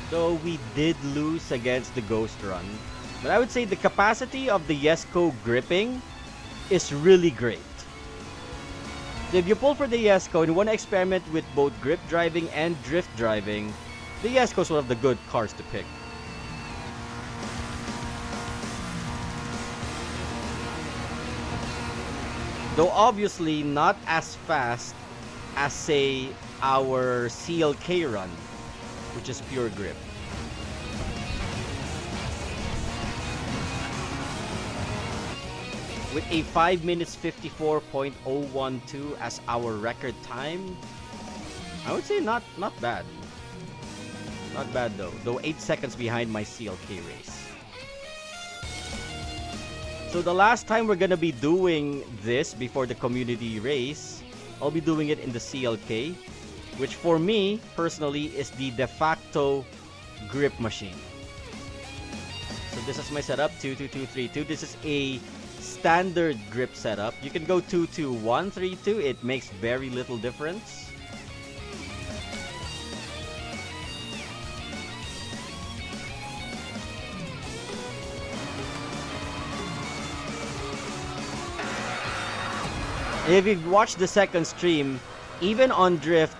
A: though we did lose against the Ghost Run. But I would say the capacity of the Jesko gripping is really great. So if you pull for the Jesko and you want to experiment with both grip driving and drift driving, the Jesko is one of the good cars to pick. Though obviously not as fast as, say, our CLK run, which is pure grip. With a 5 minutes 54.012 as our record time, I would say not bad. Not bad though 8 seconds behind my CLK race. So the last time we're gonna be doing this before the community race, I'll be doing it in the CLK, which for me, personally, is the de facto grip machine. So this is my setup, 2-2-2-3-2. This is a standard grip setup. You can go 2-2-1-3-2. It makes very little difference. If you've watched the second stream, even on drift,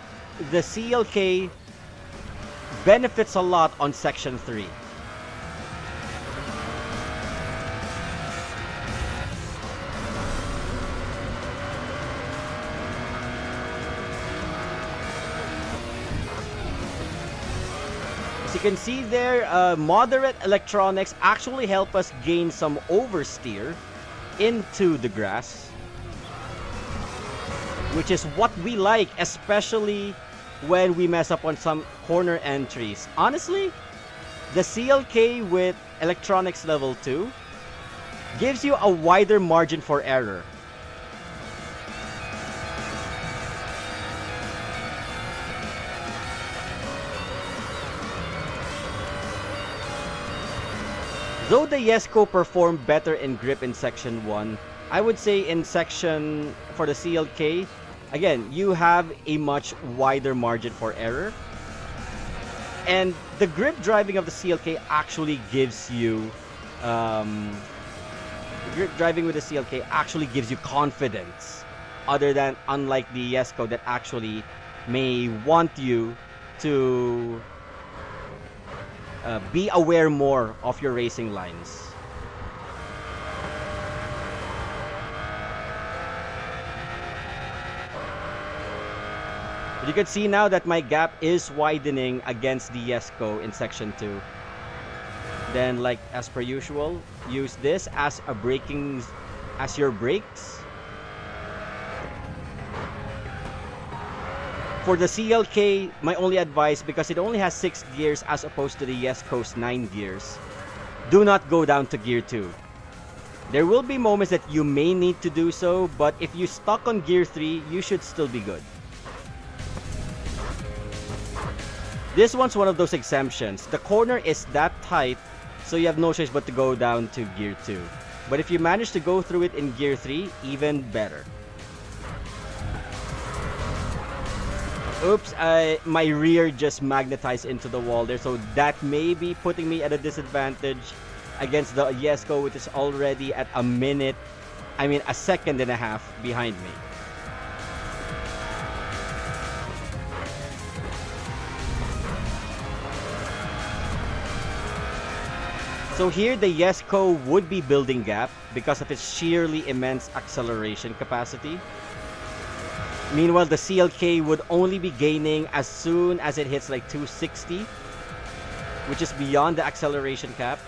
A: the CLK benefits a lot on section 3. As you can see there, moderate electronics actually help us gain some oversteer into the grass, which is what we like, especially when we mess up on some corner entries. Honestly, the CLK with electronics level 2 gives you a wider margin for error. Though the Jesko performed better in grip in Section 1, I would say in Section for the CLK, again, you have a much wider margin for error. And the grip driving of the CLK actually gives you, grip driving with the CLK actually gives you confidence, unlike the Jesko that actually may want you to be aware more of your racing lines. But you can see now that my gap is widening against the Jesko in Section 2. Then, like as per usual, use this as your brakes. For the CLK, my only advice, because it only has 6 gears as opposed to the Jesko's 9 gears, do not go down to gear 2. There will be moments that you may need to do so, but if you stuck on gear 3, you should still be good. This one's one of those exemptions. The corner is that tight, so you have no choice but to go down to gear 2. But if you manage to go through it in gear 3, even better. Oops, my rear just magnetized into the wall there, so that may be putting me at a disadvantage against the Jesko, which is already at a second and a half behind me. So here the Jesko would be building gap because of its sheerly immense acceleration capacity. Meanwhile, the CLK would only be gaining as soon as it hits like 260, which is beyond the acceleration cap.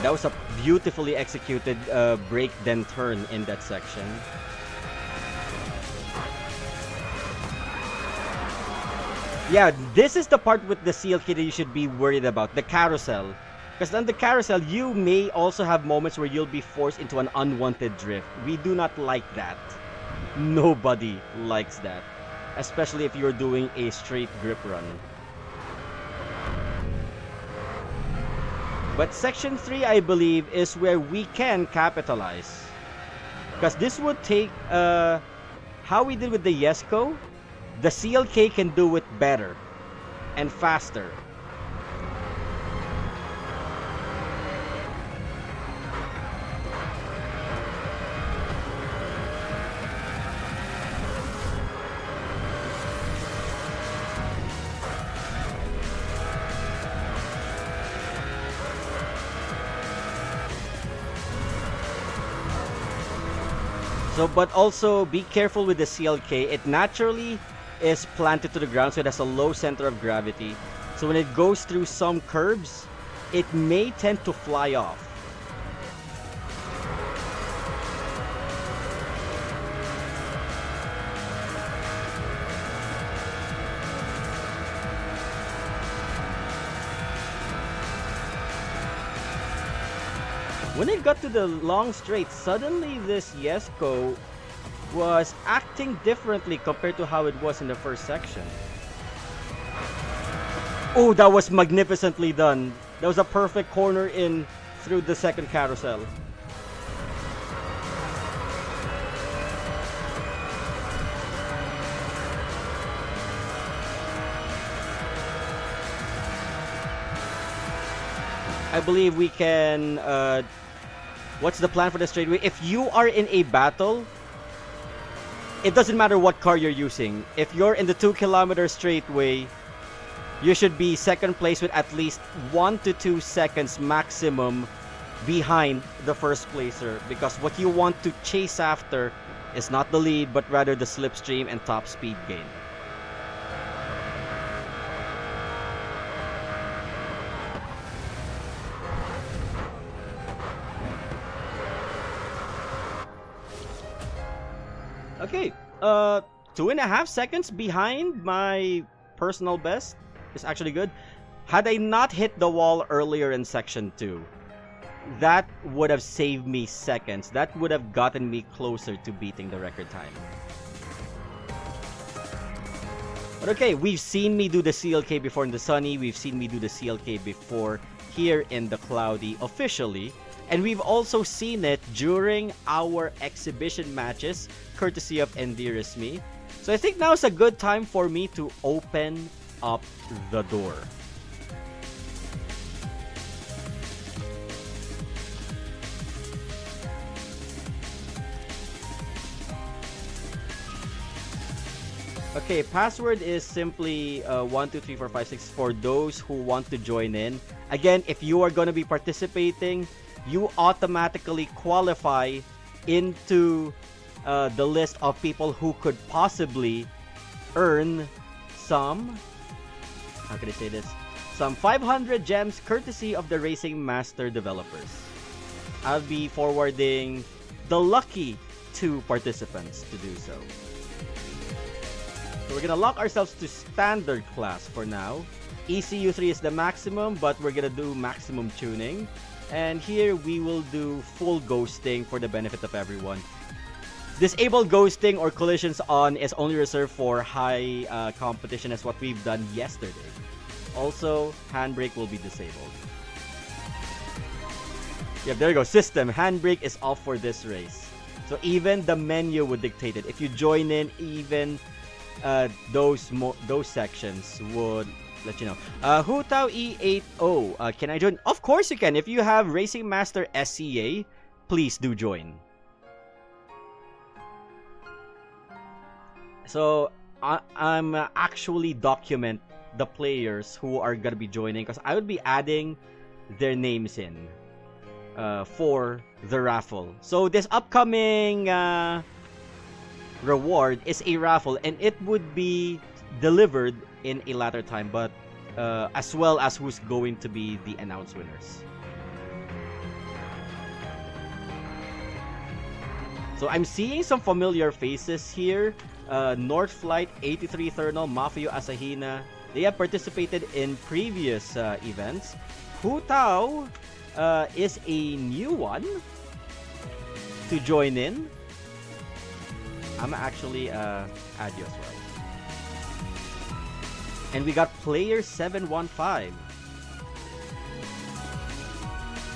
A: That was a beautifully executed brake then turn in that section. Yeah, this is the part with the CLK that you should be worried about, the carousel. Because on the carousel, you may also have moments where you'll be forced into an unwanted drift. We do not like that. Nobody likes that. Especially if you're doing a straight grip run. But Section 3, I believe, is where we can capitalize. Because this would take, how we did with the Jesko, the CLK can do it better and faster. So, but also be careful with the CLK. It naturally is planted to the ground, so it has a low center of gravity. So when it goes through some curves, it may tend to fly off. When it got to the long straight, suddenly this Jesko was acting differently compared to how it was in the first section. Oh, that was magnificently done. That was a perfect corner in through the second carousel. I believe we can, what's the plan for the straightaway? If you are in a battle, it doesn't matter what car you're using. If you're in the 2 kilometer straightway, you should be second place with at least 1 to 2 seconds maximum behind the first placer. Because what you want to chase after is not the lead, but rather the slipstream and top speed gain. Okay, 2.5 seconds behind my personal best is actually good. Had I not hit the wall earlier in section 2, that would have saved me seconds. That would have gotten me closer to beating the record time. But okay, we've seen me do the CLK before in the sunny. We've seen me do the CLK before here in the cloudy officially. And we've also seen it during our exhibition matches, courtesy of Endearest Me. So I think now is a good time for me to open up the door. Okay, password is simply 123456 for those who want to join in. Again, if you are going to be participating, you automatically qualify into the list of people who could possibly earn some, how can I say this? Some 500 gems courtesy of the Racing Master developers. I'll be forwarding the lucky 2 participants to do so. So we're gonna lock ourselves to standard class for now. ECU 3 is the maximum, but we're gonna do maximum tuning. And here we will do full ghosting for the benefit of everyone. Disable ghosting or collisions on is only reserved for high competition, as what we've done yesterday. Also, handbrake will be disabled. Yep, there you go. System, handbrake is off for this race. So even the menu would dictate it. If you join in, even those sections would let you know. Hutao E80, can I join? Of course you can. If you have Racing Master SCA, please do join. So I'm actually document the players who are gonna be joining, because I would be adding their names in for the raffle. So this upcoming reward is a raffle, and it would be delivered in a later time, but as well as who's going to be the announced winners. So I'm seeing some familiar faces here. North Flight, 83 Thermal, Mafio Asahina. They have participated in previous events. Hu Tao is a new one to join in. I'm actually add you as well. And we got player 715.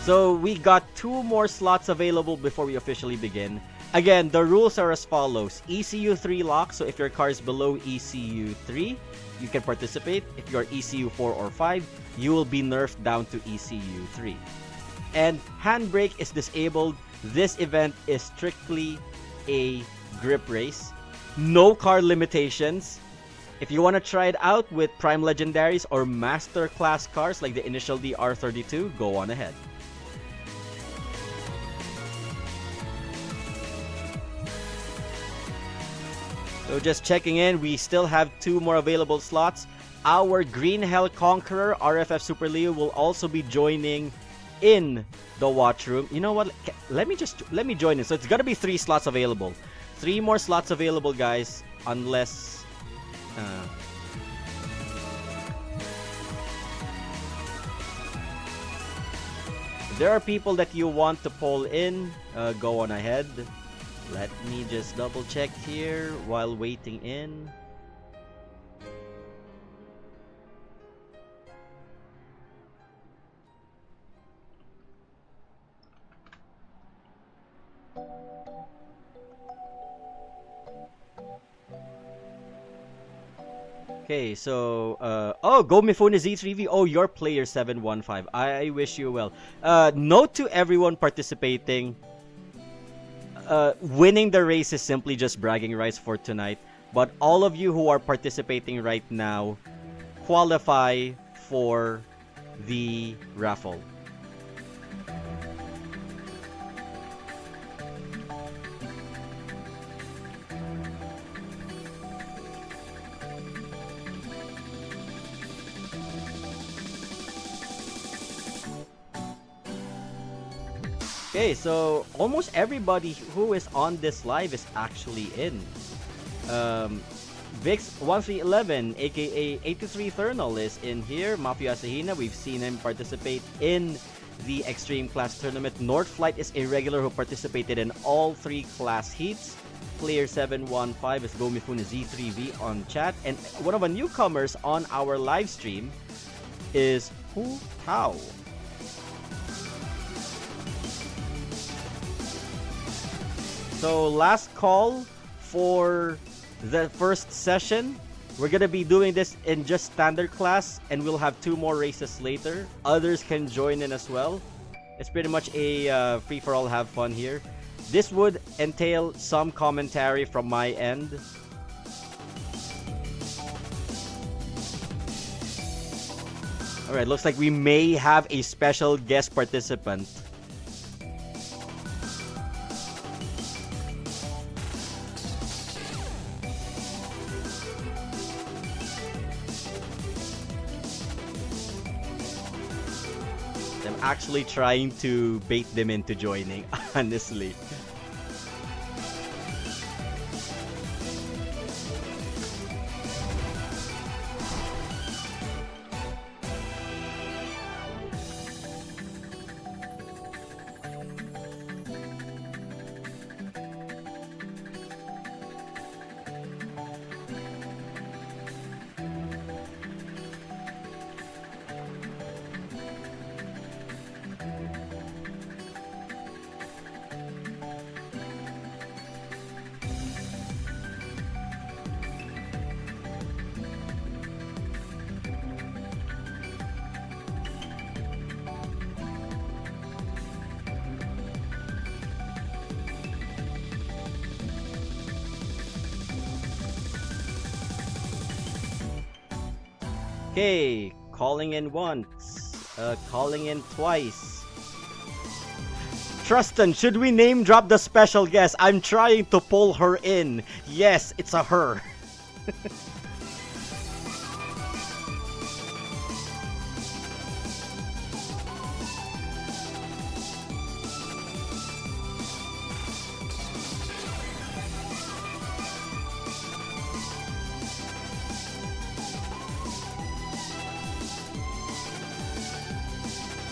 A: So we got 2 more slots available before we officially begin. Again, the rules are as follows. ECU 3 lock, so if your car is below ECU 3, you can participate. If you're ECU 4 or 5, you will be nerfed down to ECU 3. And handbrake is disabled. This event is strictly a grip race. No car limitations. If you want to try it out with Prime Legendaries or MasterClass cars like the Initial D R32, go on ahead. So just checking in, we still have 2 more available slots. Our Green Hell Conqueror, RFF Super Leo, will also be joining in the watch room. You know what? Let me join in. So it's gonna be 3 slots available. 3 more slots available, guys, unless if there are people that you want to poll in, go on ahead. Let me just double check here while waiting in. Okay, so oh, Go Mifune Z3V. Oh, you're player 715. I wish you well. Note to everyone participating. Winning the race is simply just bragging rights for tonight, but all of you who are participating right now qualify for the raffle. Okay, so almost everybody who is on this live is actually in. Vix1311, aka 83 Thermal, is in here. Mafia Asahina, we've seen him participate in the Extreme Class Tournament. Northflight is a regular who participated in all 3 class heats. Player 715 is Gomifun Z3V on chat. And one of the newcomers on our live stream is Hu Tao. So last call for the first session. We're gonna be doing this in just standard class, and we'll have 2 more races later. Others can join in as well. It's pretty much a free-for-all, have fun here. This would entail some commentary from my end. Alright, looks like we may have a special guest participant. I'm actually trying to bait them into joining, honestly. Okay, calling in once, calling in twice. Trustin, should we name drop the special guest? I'm trying to pull her in. Yes, it's a her.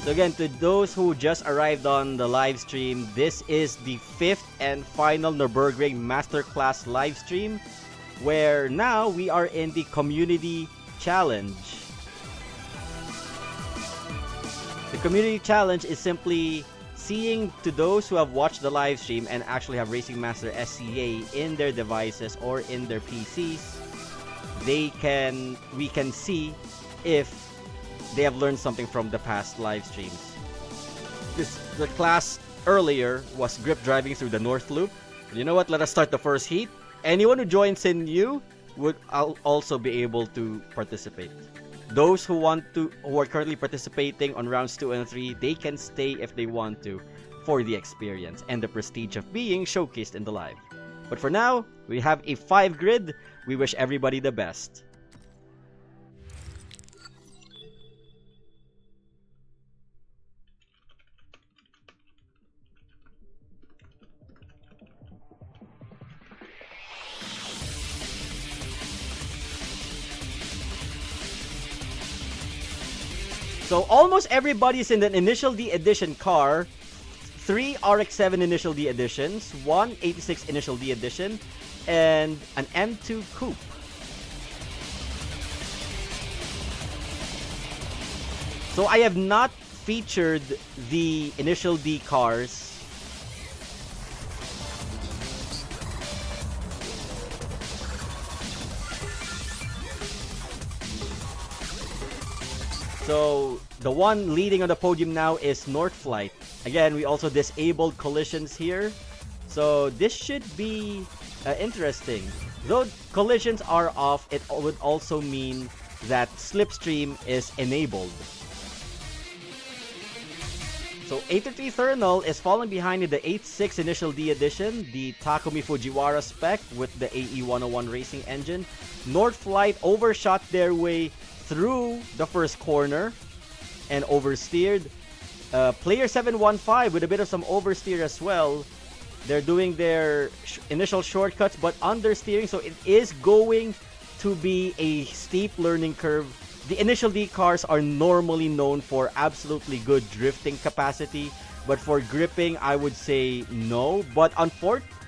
A: So again, to those who just arrived on the live stream, this is the 5th and final Nurburgring MasterClass live stream, where now we are in the Community Challenge. The Community Challenge is simply seeing to those who have watched the live stream and actually have Racing Master SCA in their devices or in their PCs. We can see if they have learned something from the past live streams. The class earlier was grip driving through the North Loop. You know what? Let us start the first heat. Anyone who joins in new would also be able to participate. Those who are currently participating on rounds 2 and 3, they can stay if they want to for the experience and the prestige of being showcased in the live. But for now, we have a 5 grid. We wish everybody the best. So almost everybody's in an Initial D Edition car, 3 RX-7 Initial D Editions, 1 86 Initial D Edition, and an M2 Coupe. So I have not featured the Initial D cars. So the one leading on the podium now is Northflight. Again, we also disabled collisions here. So this should be interesting. Though collisions are off, it would also mean that Slipstream is enabled. So 83 Thermal is falling behind in the 86 Initial D Edition, the Takumi Fujiwara spec with the AE101 racing engine. Northflight overshot their way through the first corner and oversteered. Player 715 with a bit of some oversteer as well. They're doing their initial shortcuts, but understeering, so it is going to be a steep learning curve. The initial D cars are normally known for absolutely good drifting capacity, but for gripping, I would say no. But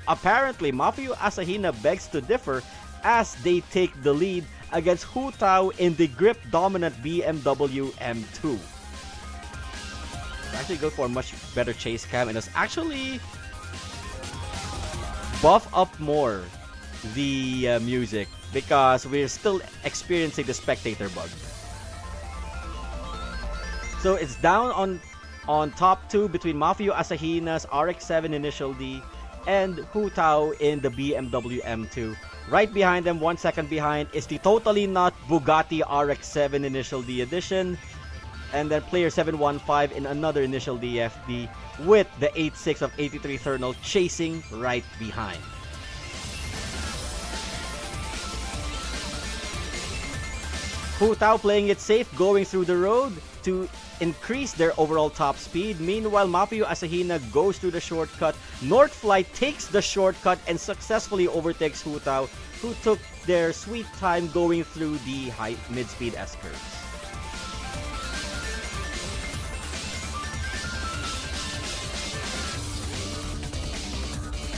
A: apparently, Mafio Asahina begs to differ as they take the lead against Hu Tao in the grip-dominant BMW M2. Actually go for a much better chase cam, and it's actually buff up more the music because we're still experiencing the spectator bug. So it's down on top 2 between Mafio Asahina's RX-7 Initial D and Hu Tao in the BMW M2. Right behind them, 1 second behind, is the totally not Bugatti RX-7 Initial D edition. And then player 715 in another Initial DFD with the 86 of 83 Thermal chasing right behind. Hu Tao playing it safe, going through the road to increase their overall top speed. Meanwhile, Mafio Asahina goes through the shortcut. Northflight takes the shortcut and successfully overtakes Hu Tao, who took their sweet time going through the high mid-speed S-curves.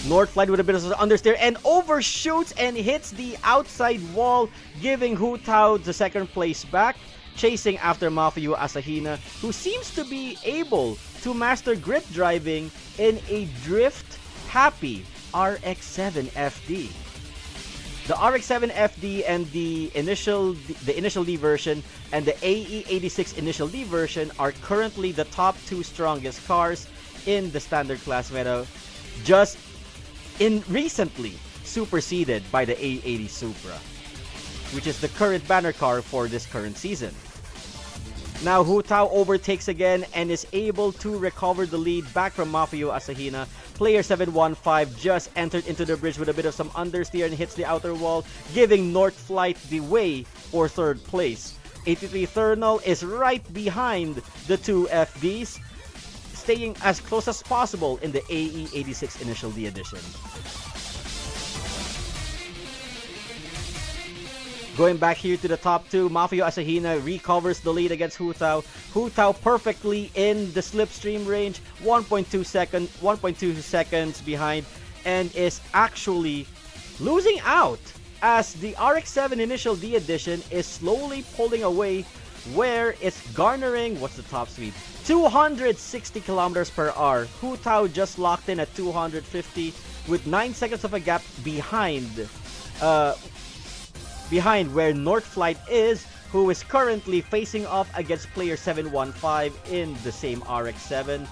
A: Northflight with a bit of understeer and overshoots and hits the outside wall, giving Hu Tao the second place back, chasing after Mafio Asahina, who seems to be able to master grip driving in a drift-happy RX-7 FD. The RX-7 FD and the initial D version and the AE86 initial D version are currently the top 2 strongest cars in the standard class meta, just recently superseded by the A80 Supra, which is the current banner car for this current season. Now Hu Tao overtakes again and is able to recover the lead back from Mafio Asahina. Player 715 just entered into the bridge with a bit of some understeer and hits the outer wall, giving Northflight the way for third place. 83 Thermal is right behind the 2 FDs, staying as close as possible in the AE86 Initial D edition. Going back here to the top 2, Mafio Asahina recovers the lead against Hu Tao. Hu Tao perfectly in the slipstream range, 1.2 seconds behind, and is actually losing out as the RX-7 Initial D edition is slowly pulling away, where it's garnering, what's the top speed? 260 kilometers per hour. Hu Tao just locked in at 250 with 9 seconds of a gap behind where Northflight is, who is currently facing off against player 715 in the same RX-7,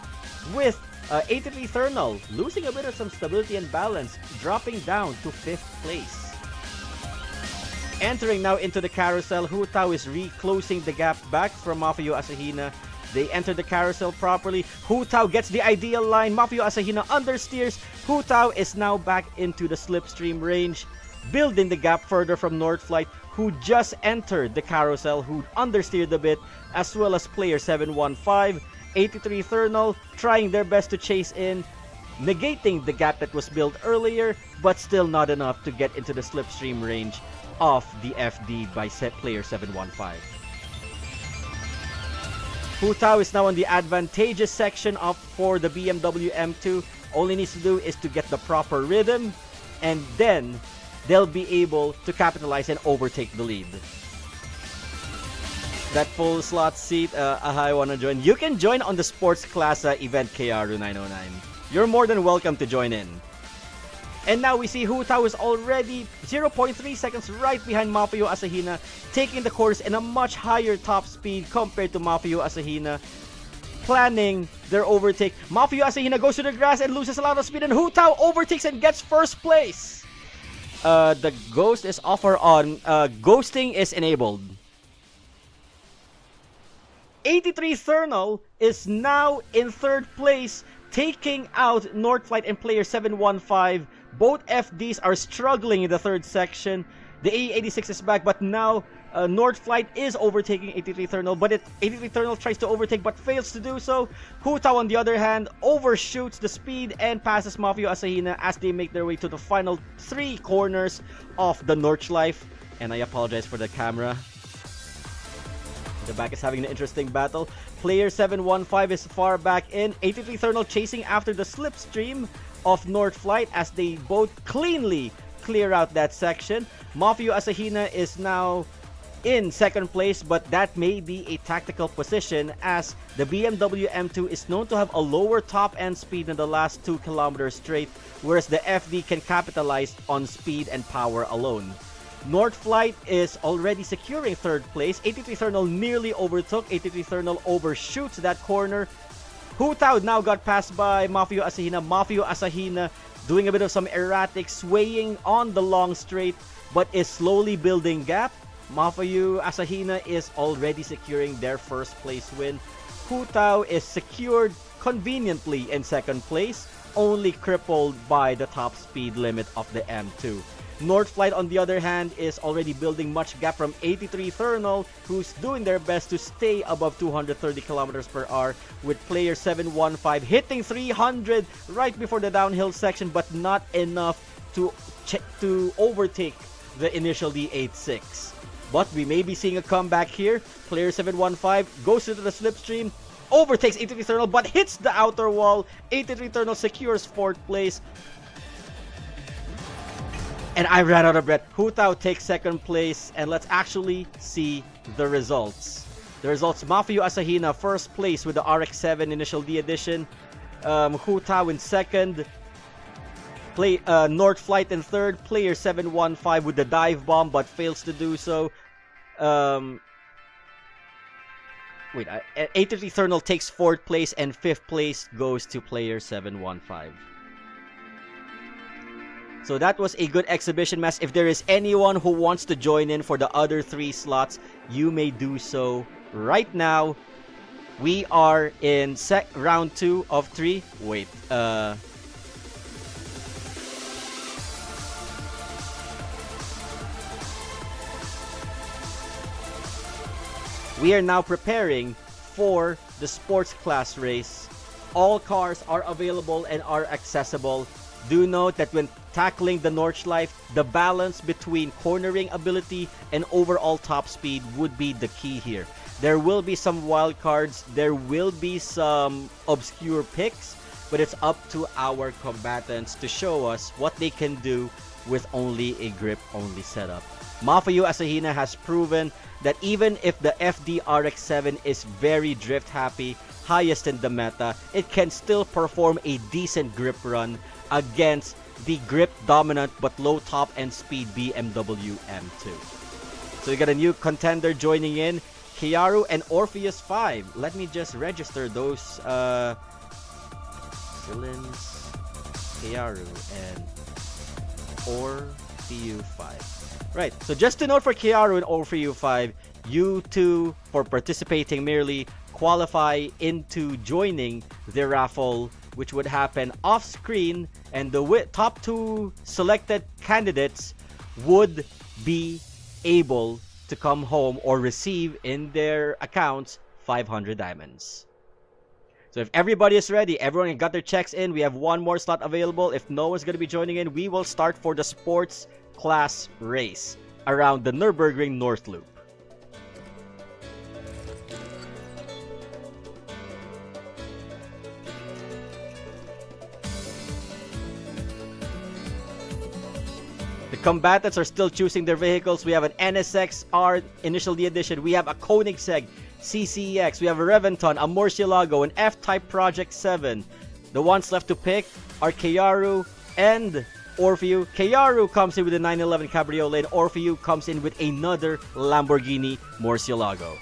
A: with 83 Thermal losing a bit of some stability and balance, dropping down to 5th place. Entering now into the carousel, Hu Tao is reclosing the gap back from Mafio Asahina. They enter the carousel properly. Hu Tao gets the ideal line. Mafio Asahina understeers. Hu Tao is now back into the slipstream range, building the gap further from Northflight, who just entered the carousel, who understeered a bit, as well as player 715. 83 Thermal trying their best to chase in, negating the gap that was built earlier, but still not enough to get into the slipstream range of the FD by player 715. Hu Tao is now on the advantageous section for the BMW M2. All he needs to do is to get the proper rhythm, and then they'll be able to capitalize and overtake the lead. That full slot seat, I want to join. You can join on the sports class event, KRU909. You're more than welcome to join in. And now we see Hu Tao is already 0.3 seconds right behind Mafio Asahina, taking the course in a much higher top speed compared to Mafio Asahina, planning their overtake. Mafio Asahina goes to the grass and loses a lot of speed, and Hu Tao overtakes and gets first place. The ghost is off or on. Ghosting is enabled. 83 Thermal is now in third place, taking out Northflight and player 715. Both FDs are struggling in the third section. The A86 is back, but now North Flight is overtaking 83 Thermal, but 83 Thermal tries to overtake but fails to do so. Hu Tao, on the other hand, overshoots the speed and passes Mafio Asahina as they make their way to the final 3 corners of the Nordschleife. And I apologize for the camera. The back is having an interesting battle. Player 715 is far back in. 83 Thermal chasing after the slipstream of North Flight as they both cleanly clear out that section. Mafio Asahina is now in second place, but that may be a tactical position as the BMW M2 is known to have a lower top end speed in the last 2 kilometers straight, whereas the FD can capitalize on speed and power alone. North Flight is already securing third place. 83 Thermal nearly overtook. 83 Thermal overshoots that corner. Hu Tao now got passed by Mafio Asahina. Mafio Asahina doing a bit of some erratic swaying on the long straight, but is slowly building gap. Mafio Asahina is already securing their first place win. Hu Tao is secured conveniently in second place, only crippled by the top speed limit of the M2. North Flight, on the other hand, is already building much gap from 83 Thermal, who's doing their best to stay above 230 kilometers per hour, with player 715 hitting 300 right before the downhill section, but not enough to overtake the initial D86. But we may be seeing a comeback here. Player 715 goes into the slipstream, overtakes 83 Thermal, but hits the outer wall. 83 Thermal secures fourth place. And I ran out of breath. Hu Tao takes second place, and let's actually see the results. The results: Mafio Asahina first place with the RX-7 initial D edition. Hu Tao in second. North Flight in third. Player 715 with the dive bomb but fails to do so. 83 Thermal takes fourth place, and fifth place goes to player 715. So that was a good exhibition match. If there is anyone who wants to join in for the other 3 slots, you may do so right now. We are in round 2 of 3. Wait, we are now preparing for the sports class race. All cars are available and are accessible. Do note that when tackling the Nordschleife, the balance between cornering ability and overall top speed would be the key here. There will be some wild cards, there will be some obscure picks, but it's up to our combatants to show us what they can do with only a grip-only setup. Mafio Asahina has proven that even if the FD RX-7 is very drift-happy, highest in the meta, it can still perform a decent grip run against the grip-dominant but low top-end speed BMW M2. So we got a new contender joining in, Kiaru and Orpheus 5. Let me just register those Silins, Kiaru, and Orpheus 5. Right, so just to note for Kiaru and Orpheus 5, you two, for participating merely, qualify into joining the raffle, which would happen off screen, and the top 2 selected candidates would be able to come home or receive in their accounts 500 diamonds. So if everybody is ready, everyone got their checks in, we have one more slot available. If no one's going to be joining in, we will start for the sports class race around the Nurburgring North Loop. The combatants are still choosing their vehicles. We have an NSX R Initial D Edition. We have a Koenigsegg CCEX. We have a Reventon, a Murcielago, an F-Type Project 7. The ones left to pick are Kiaru and Orpheus. Kiaru comes in with a 911 Cabriolet, and Orpheus comes in with another Lamborghini Murcielago.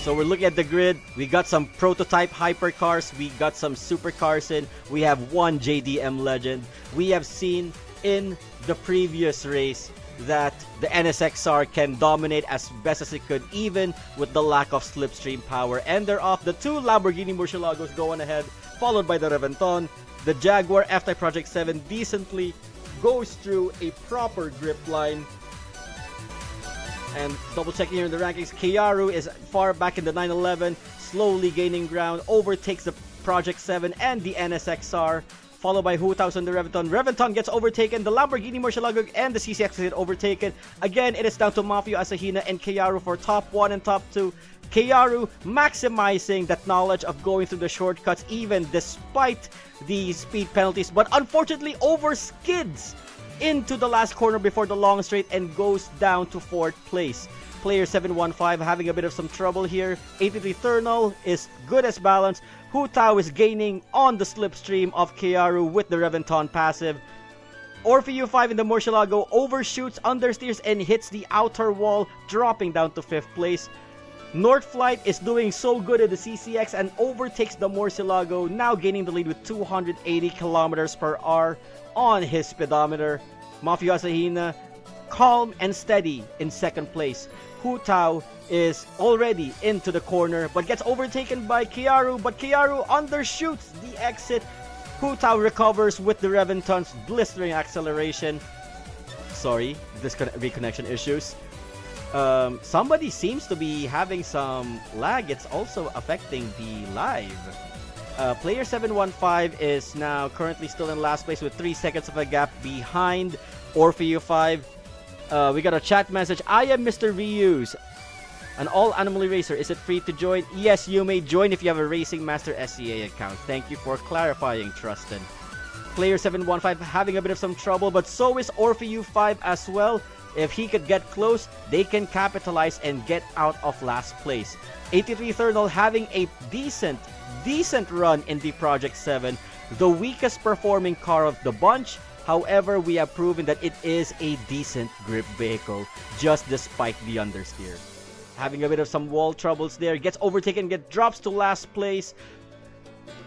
A: So we're looking at the grid. We got some prototype hypercars. We got some supercars in. We have one JDM legend. We have seen in the previous race that the NSXR can dominate as best as it could, even with the lack of slipstream power. And they're off. The two Lamborghini Murciélagos going ahead, followed by the Reventon. The Jaguar F-Type Project 7 decently goes through a proper grip line. And double checking here in the rankings, Kiaru is far back in the 911, slowly gaining ground, overtakes the Project 7 and the NSXR, followed by Hutaus on the Reventon. Reventon gets overtaken, the Lamborghini Murciélago and the CCX get overtaken. Again, it is down to Mafio Asahina and Kiaru for top 1 and top 2. Kiaru maximizing that knowledge of going through the shortcuts even despite the speed penalties, but unfortunately overskids into the last corner before the long straight and goes down to 4th place. Player 715 having a bit of some trouble here. 83 Thermal is good as balanced. Hutao is gaining on the slipstream of Kiaru with the Reventon passive. Orpheus 5 in the Murciélago overshoots, understeers, and hits the outer wall, dropping down to 5th place. Northflight is doing so good at the CCX and overtakes the Murciélago, now gaining the lead with 280 kilometers per hour on his speedometer. Mafio Asahina, calm and steady in 2nd place. Hutao is already into the corner but gets overtaken by Kiaru, but Kiaru undershoots the exit. Hutao recovers with the Reventon's blistering acceleration. Sorry, reconnection issues. Somebody seems to be having some lag. It's also affecting the live. Player 715 is now currently still in last place with 3 seconds of a gap behind Orpheus 5. We got a chat message. I am Mr. Reuse, an all-animal racer. Is it free to join? Yes, you may join if you have a Racing Master SCA account. Thank you for clarifying, Trustin. Player 715 having a bit of some trouble, but so is Orpheus 5 as well. If he could get close, they can capitalize and get out of last place. 83 Thermal having a decent run in the Project 7, the weakest performing car of the bunch. However, we have proven that it is a decent grip vehicle, just despite the understeer. Having a bit of some wall troubles there, gets overtaken, drops to last place.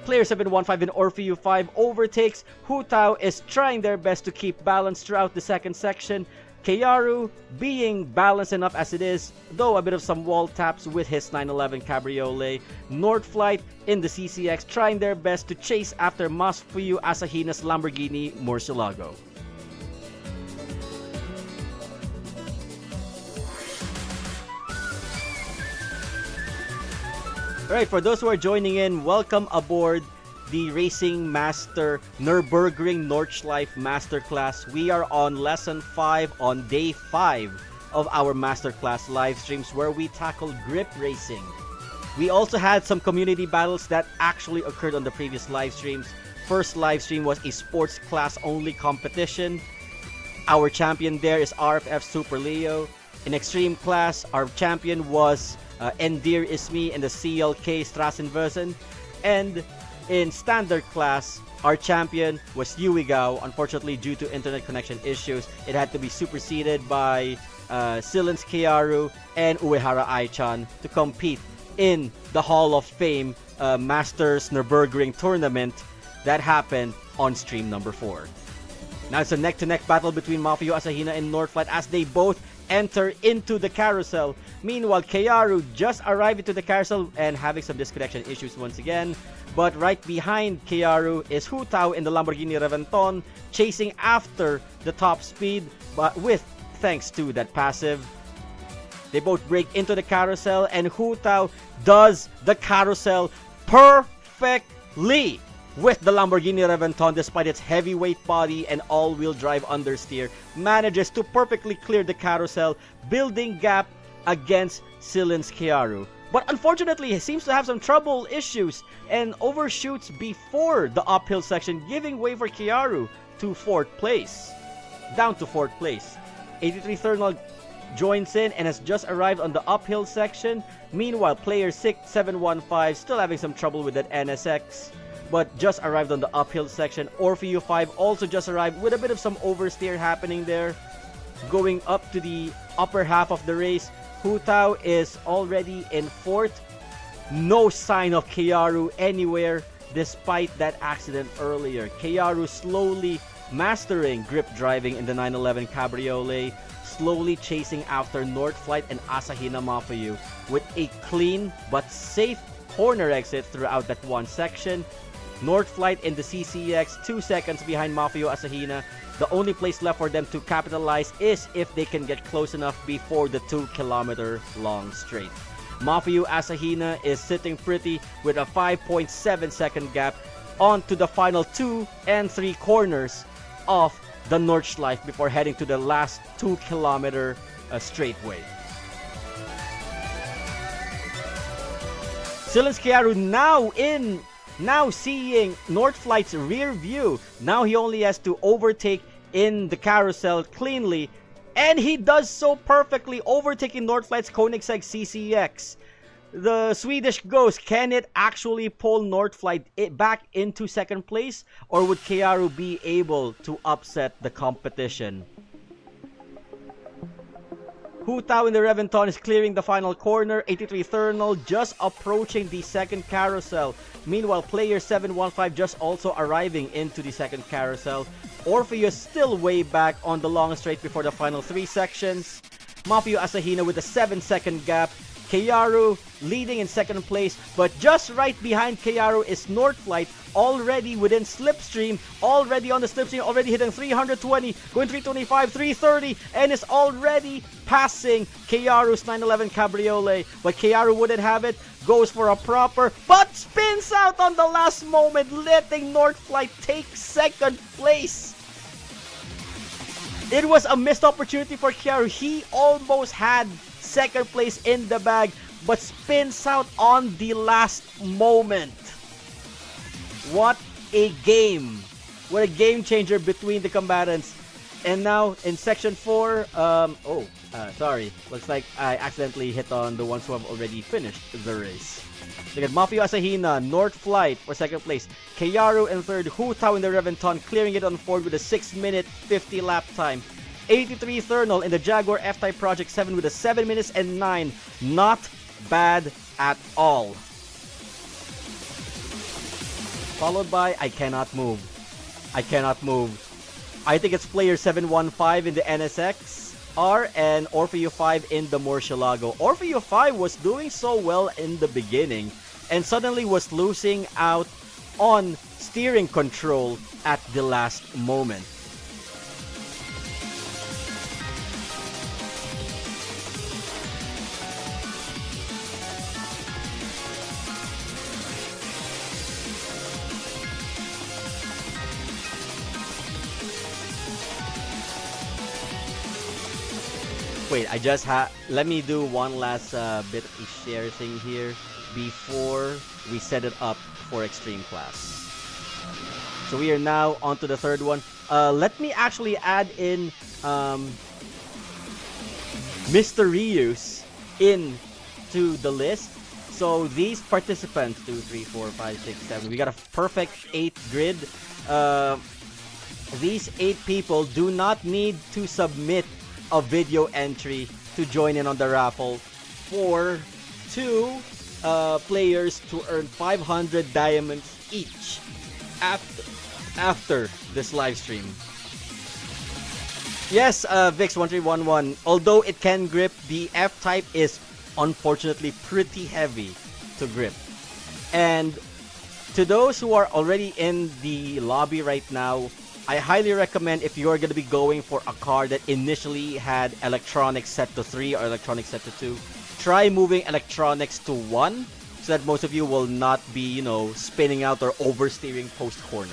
A: Player 715 in Orpheus 5 overtakes. Hutao is trying their best to keep balance throughout the 2nd section. Kiaru being balanced enough as it is, though a bit of some wall taps with his 911 Cabriolet. Northflight in the CCX trying their best to chase after Mafio Asahina's Lamborghini Murciélago. Alright, for those who are joining in, welcome aboard the Racing Master Nurburgring Nordschleife Masterclass. We are on Lesson 5 on Day 5 of our Masterclass live streams where we tackle grip racing. We also had some community battles that actually occurred on the previous live streams. First live stream was a sports class only competition. Our champion there is RFF Super Leo. In extreme class, our champion was Endir Ismi and the CLK Strassenversen. And in standard class, our champion was Yuigao. Unfortunately, due to internet connection issues, it had to be superseded by Silence Kiaru and Uehara Aichan to compete in the Hall of Fame Masters Nurburgring tournament that happened on stream number 4. Now it's a neck-to-neck battle between Mafio Asahina and Northflight as they both enter into the carousel. Meanwhile, Kiaru just arrived into the carousel and having some disconnection issues once again. But right behind Kiaru is Hutao in the Lamborghini Reventon, chasing after the top speed, but with thanks to that passive. They both break into the carousel and Hutao does the carousel perfectly with the Lamborghini Reventon despite its heavyweight body and all-wheel drive understeer. Manages to perfectly clear the carousel, building gap against Silence Kiaru. But unfortunately, he seems to have some trouble issues and overshoots before the uphill section, giving way for Kiaru to 4th place. Down to 4th place. 83 Thermal joins in and has just arrived on the uphill section. Meanwhile, player 6715 still having some trouble with that NSX, but just arrived on the uphill section. Orpheus 5 also just arrived with a bit of some oversteer happening there. Going up to the upper half of the race, Hutao is already in 4th. No sign of Kiaru anywhere despite that accident earlier. Kiaru slowly mastering grip driving in the 911 Cabriolet, slowly chasing after Northflight and Asahina Mafuyu with a clean but safe corner exit throughout that one section. Northflight in the CCX 2 seconds behind Mafuyu Asahina. The only place left for them to capitalize is if they can get close enough before the 2-kilometer long straight. Mafuyu Asahina is sitting pretty with a 5.7 second gap onto the final 2 and 3 corners of the Nordschleife before heading to the last 2-kilometer straightway. Silence Kiaru now seeing Northflight's rear view. Now he only has to overtake in the carousel cleanly, and he does so perfectly, overtaking Northflight's Koenigsegg CCX. The Swedish Ghost, can it actually pull Northflight back into second place, or would Kiaru be able to upset the competition? Hu Tao in the Reventon is clearing the final corner. 83 Thermal just approaching the second carousel. Meanwhile, player 715 just also arriving into the second carousel. Orpheus still way back on the long straight before the final 3 sections. Mafuyu Asahina with a 7-second gap. Kiaru leading in second place, but just right behind Kiaru is Northflight, already within slipstream, already on the slipstream, already hitting 320, going 325, 330, and is already passing Kiaru's 911 Cabriolet. But Kiaru wouldn't have it, goes for a proper, but spins out on the last moment, letting Northflight take second place. It was a missed opportunity for Kiaru. He almost had second place in the bag, but spins out on the last moment. What a game. What a game changer between the combatants. And now in section 4, sorry. Looks like I accidentally hit on the ones who have already finished the race. Look at Mafuyu Asahina, Northflight for second place. Kiaru in third, Hu Tao in the Reventon, clearing it on fourth with a 6-minute 50 lap time. 83 Thermal in the Jaguar F-Type Project 7 with a 7 minutes and 9. Not bad at all. Followed by I Cannot Move. I Cannot Move. I think it's player 715 in the NSX R and Orfeo 5 in the Murcielago. Orfeo 5 was doing so well in the beginning and suddenly was losing out on steering control at the last moment. Wait, let me do one last bit of a share thing here before we set it up for Extreme Class. So we are now on to the third one. Let me actually add in Mr. Reuse into the list. So these participants, 2, 3, 4, 5, 6, 7, we got a perfect 8 grid. These 8 people do not need to submit a video entry to join in on the raffle for 2 players to earn 500 diamonds each after this live stream. Yes, Vix1311, although it can grip, the F-Type is unfortunately pretty heavy to grip. And to those who are already in the lobby right now, I highly recommend, if you're going to be going for a car that initially had electronics set to 3 or electronics set to 2, try moving electronics to 1 so that most of you will not be, spinning out or oversteering post corner.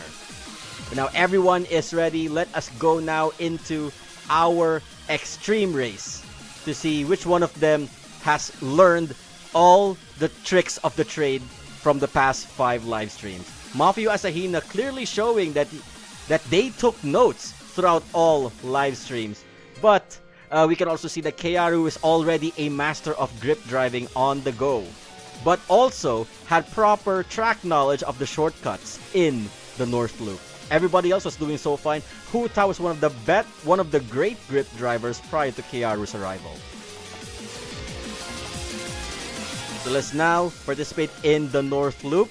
A: But now everyone is ready. Let us go now into our extreme race to see which one of them has learned all the tricks of the trade from the past 5 live streams. Mafuyu Asahina clearly showing that they took notes throughout all live streams. But we can also see that Kiaru is already a master of grip driving on the go, but also had proper track knowledge of the shortcuts in the North Loop. Everybody else was doing so fine. Hu Tao was one of the great grip drivers prior to Kiaru's arrival. So let's now participate in the North Loop.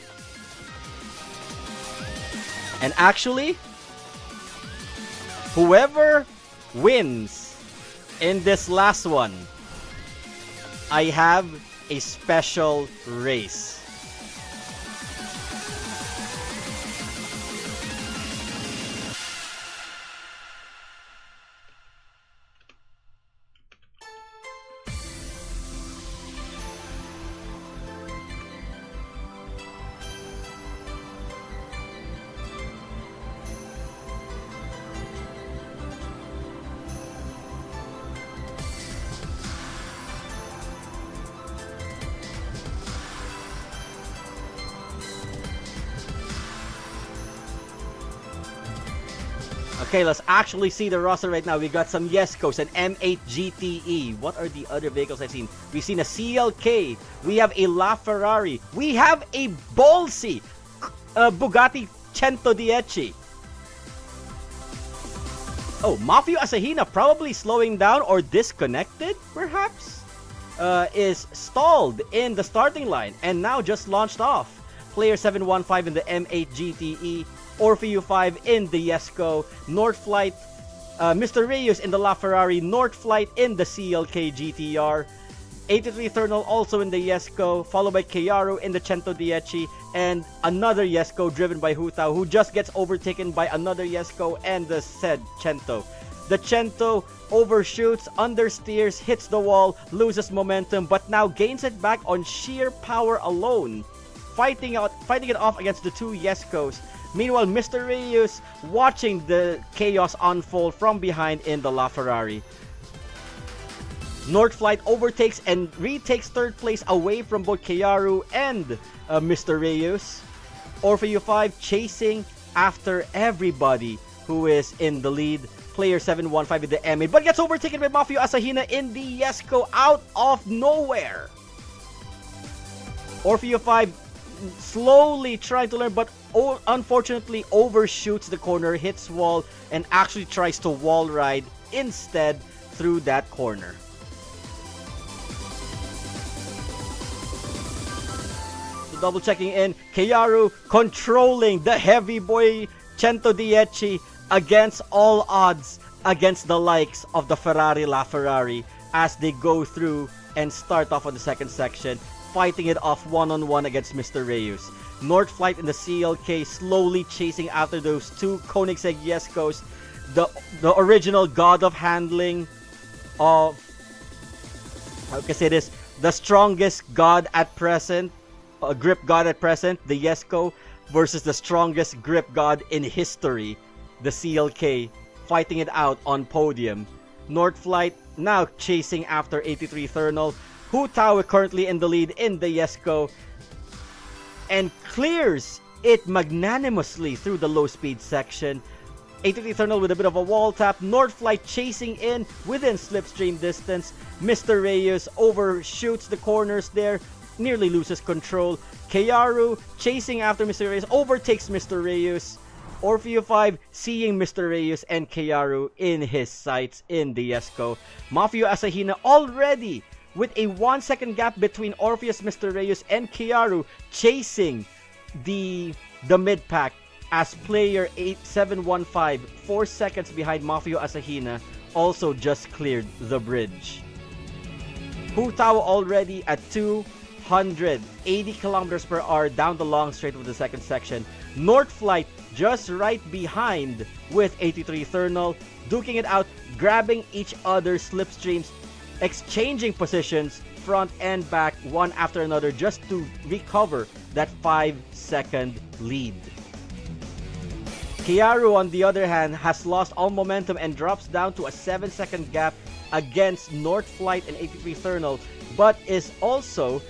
A: And actually, Whoever wins in this last one, I have a special race. Okay, let's actually see the roster right now. We got some Jeskos, an M8 GTE. What are the other vehicles I've seen? We've seen a CLK. We have a LaFerrari. We have a ballsy Bugatti 110. Oh, Mafio Asahina probably slowing down or disconnected, perhaps? Is stalled in the starting line and now just launched off. Player 715 in the M8 GTE. Orpheu 5 in the Jesko, Northflight, Mr. Reyes in the LaFerrari, Northflight in the CLK GTR, 83 Thermal also in the Jesko, followed by Keyaru in the 110, and another Jesko driven by Hutao, who just gets overtaken by another Jesko and the said Cento. The Cento overshoots, understeers, hits the wall, loses momentum, but now gains it back on sheer power alone, fighting it off against the two Jeskos. Meanwhile, Mr. Reyes watching the chaos unfold from behind in the LaFerrari. Northflight overtakes and retakes third place away from both Keyaru and Mr. Reyes. Orpheu 5 chasing after everybody who is in the lead. Player 715 in the M8, but gets overtaken by Mafio Asahina in the Jesko out of nowhere. Orpheu 5 slowly trying to learn, but unfortunately overshoots the corner, hits wall, and actually tries to wall ride instead through that corner. So double checking in, Keyaru controlling the heavy boy 110 against all odds against the likes of the Ferrari LaFerrari as they go through and start off on the second section, fighting it off one-on-one against Mr. Reyes. Northflight in the CLK slowly chasing after those two Koenigsegg Jeskos, the original god of handling of, how can I say this, the strongest god at present, grip god at present, the Jesko, versus the strongest grip god in history, the CLK, fighting it out on podium. Northflight now chasing after 83 Thermal. Hutao currently in the lead in the Jesko and clears it magnanimously through the low speed section. 83 Thermal with a bit of a wall tap. Northflight chasing in within slipstream distance. Mr. Reyes overshoots the corners there, nearly loses control. Keyaru chasing after Mr. Reyes, overtakes Mr. Reyes. Orpheu 5 seeing Mr. Reyes and Keyaru in his sights in the Jesko. Mafio Asahina already with a 1 second gap between Orpheus, Mr. Reyes, and Keyaru chasing the mid-pack as player 8715, 4 seconds behind Mafio Asahina, also just cleared the bridge. Hutao already at 280 kilometers per hour down the long straight of the second section. Northflight just right behind with 83 Thermal, duking it out, grabbing each other's slipstreams, exchanging positions front and back one after another just to recover that 5-second lead. Keyaru on the other hand has lost all momentum and drops down to a 7-second gap against Northflight and 83 Thermal, but is also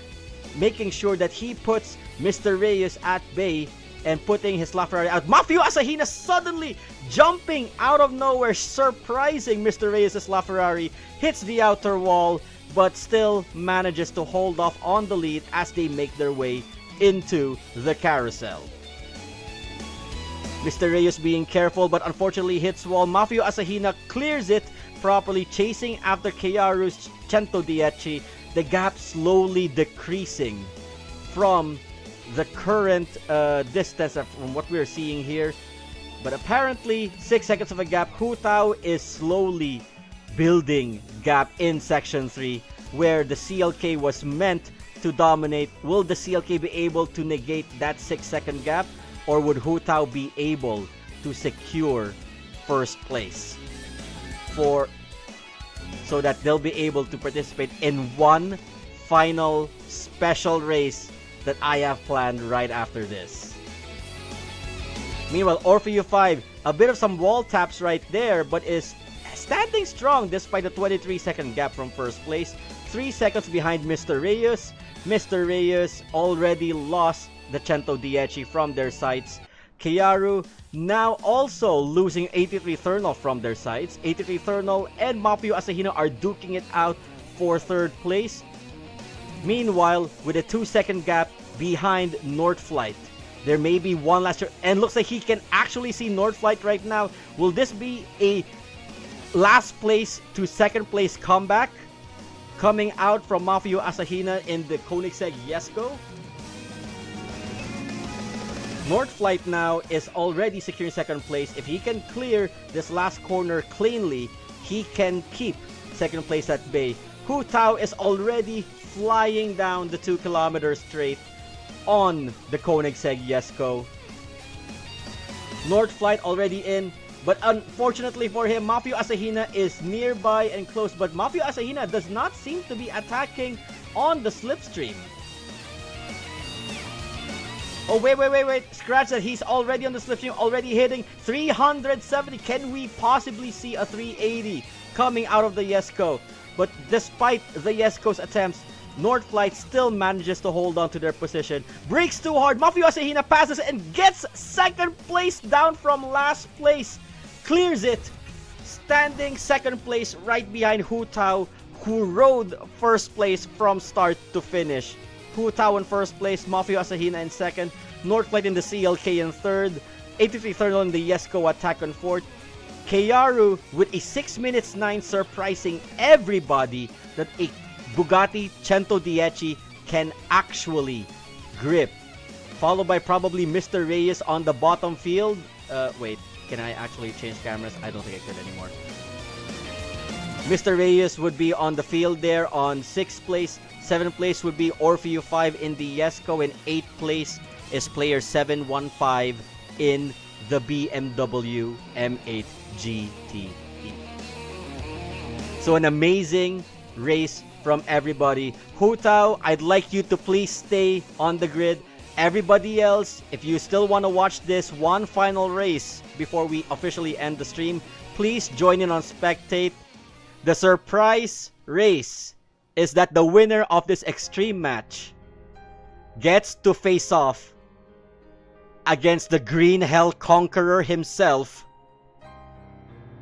A: making sure that he puts Mr. Reyes at bay and putting his LaFerrari out. Mafio Asahina suddenly jumping out of nowhere, surprising Mr. Reyes' LaFerrari, hits the outer wall, but still manages to hold off on the lead as they make their way into the carousel. Mr. Reyes being careful, but unfortunately hits wall. Mafio Asahina clears it properly, chasing after Keyaru's 110, the gap slowly decreasing from the current distance from what we are seeing here. But apparently, 6 seconds of a gap. Hu Tao is slowly building gap in Section 3, where the CLK was meant to dominate. Will the CLK be able to negate that 6-second gap? Or would Hu Tao be able to secure first place? So that they'll be able to participate in one final special race that I have planned right after this. Meanwhile, Orpheus 5, a bit of some wall taps right there, but is standing strong despite the 23-second gap from first place. 3 seconds behind Mr. Reyes. Mr. Reyes already lost the Cento Dieci from their sights. Keyaru now also losing 83 Thermal from their sights. 83 Thermal and Mapio Asahina are duking it out for third place. Meanwhile, with a 2-second gap behind Northflight, there may be one last year, and looks like he can actually see Northflight right now. Will this be a last place to second place comeback coming out from Mafio Asahina in the Koenigsegg Jesko? Northflight now is already securing second place. If he can clear this last corner cleanly, he can keep second place at bay. Hu Tao is already flying down the 2-kilometer straight on the Koenigsegg Jesko. Northflight already in, but unfortunately for him, Mafio Asahina is nearby and close, but Mafio Asahina does not seem to be attacking on the slipstream. Oh, wait. Scratch that. He's already on the slipstream, already hitting 370. Can we possibly see a 380 coming out of the Jesko? But despite the Jesko's attempts, Northflight still manages to hold on to their position. Brakes too hard. Mafio Asahina passes and gets second place down from last place. Clears it. Standing second place right behind Hu Tao, who rode first place from start to finish. Hu Tao in first place, Mafio Asahina in second, Northflight in the CLK in third, 83 Thermal in the Jesko attack on fourth. Keyaru with a 6 minutes 9 surprising everybody that a Bugatti Cento Dieci can actually grip. Followed by probably Mr. Reyes on the bottom field. Wait, can I actually change cameras? I don't think I could anymore. Mr. Reyes would be on the field there on 6th place. 7th place would be Orpheus 5 in the Jesko. In 8th place is player 715 in the BMW M8 GTE. So an amazing race from everybody. Hu Tao, I'd like you to please stay on the grid. Everybody else, if you still want to watch this one final race before we officially end the stream, please join in on Spectate. The surprise race is that the winner of this extreme match gets to face off against the Green Hell Conqueror himself,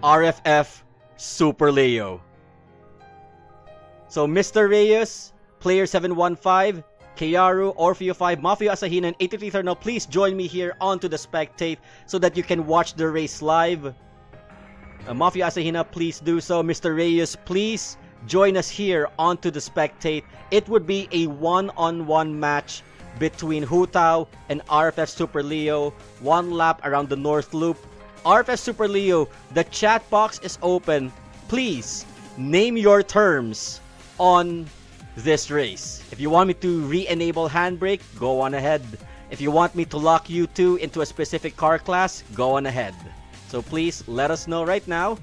A: RFF Super Leo. So Mr. Reyes, player 715, Keyaru, Orpheus 5, Mafio Asahina, and 83 Thermal, please join me here onto the Spectate so that you can watch the race live. Mafio Asahina, please do so. Mr. Reyes, please join us here onto the Spectate. It would be a one-on-one match between Hu Tao and RFF Super Leo. 1 lap around the North Loop. RFF Super Leo, the chat box is open. Please name your terms on this race. If you want me to re-enable handbrake, go on ahead. If you want me to lock you two into a specific car class, go on ahead. So please let us know right now.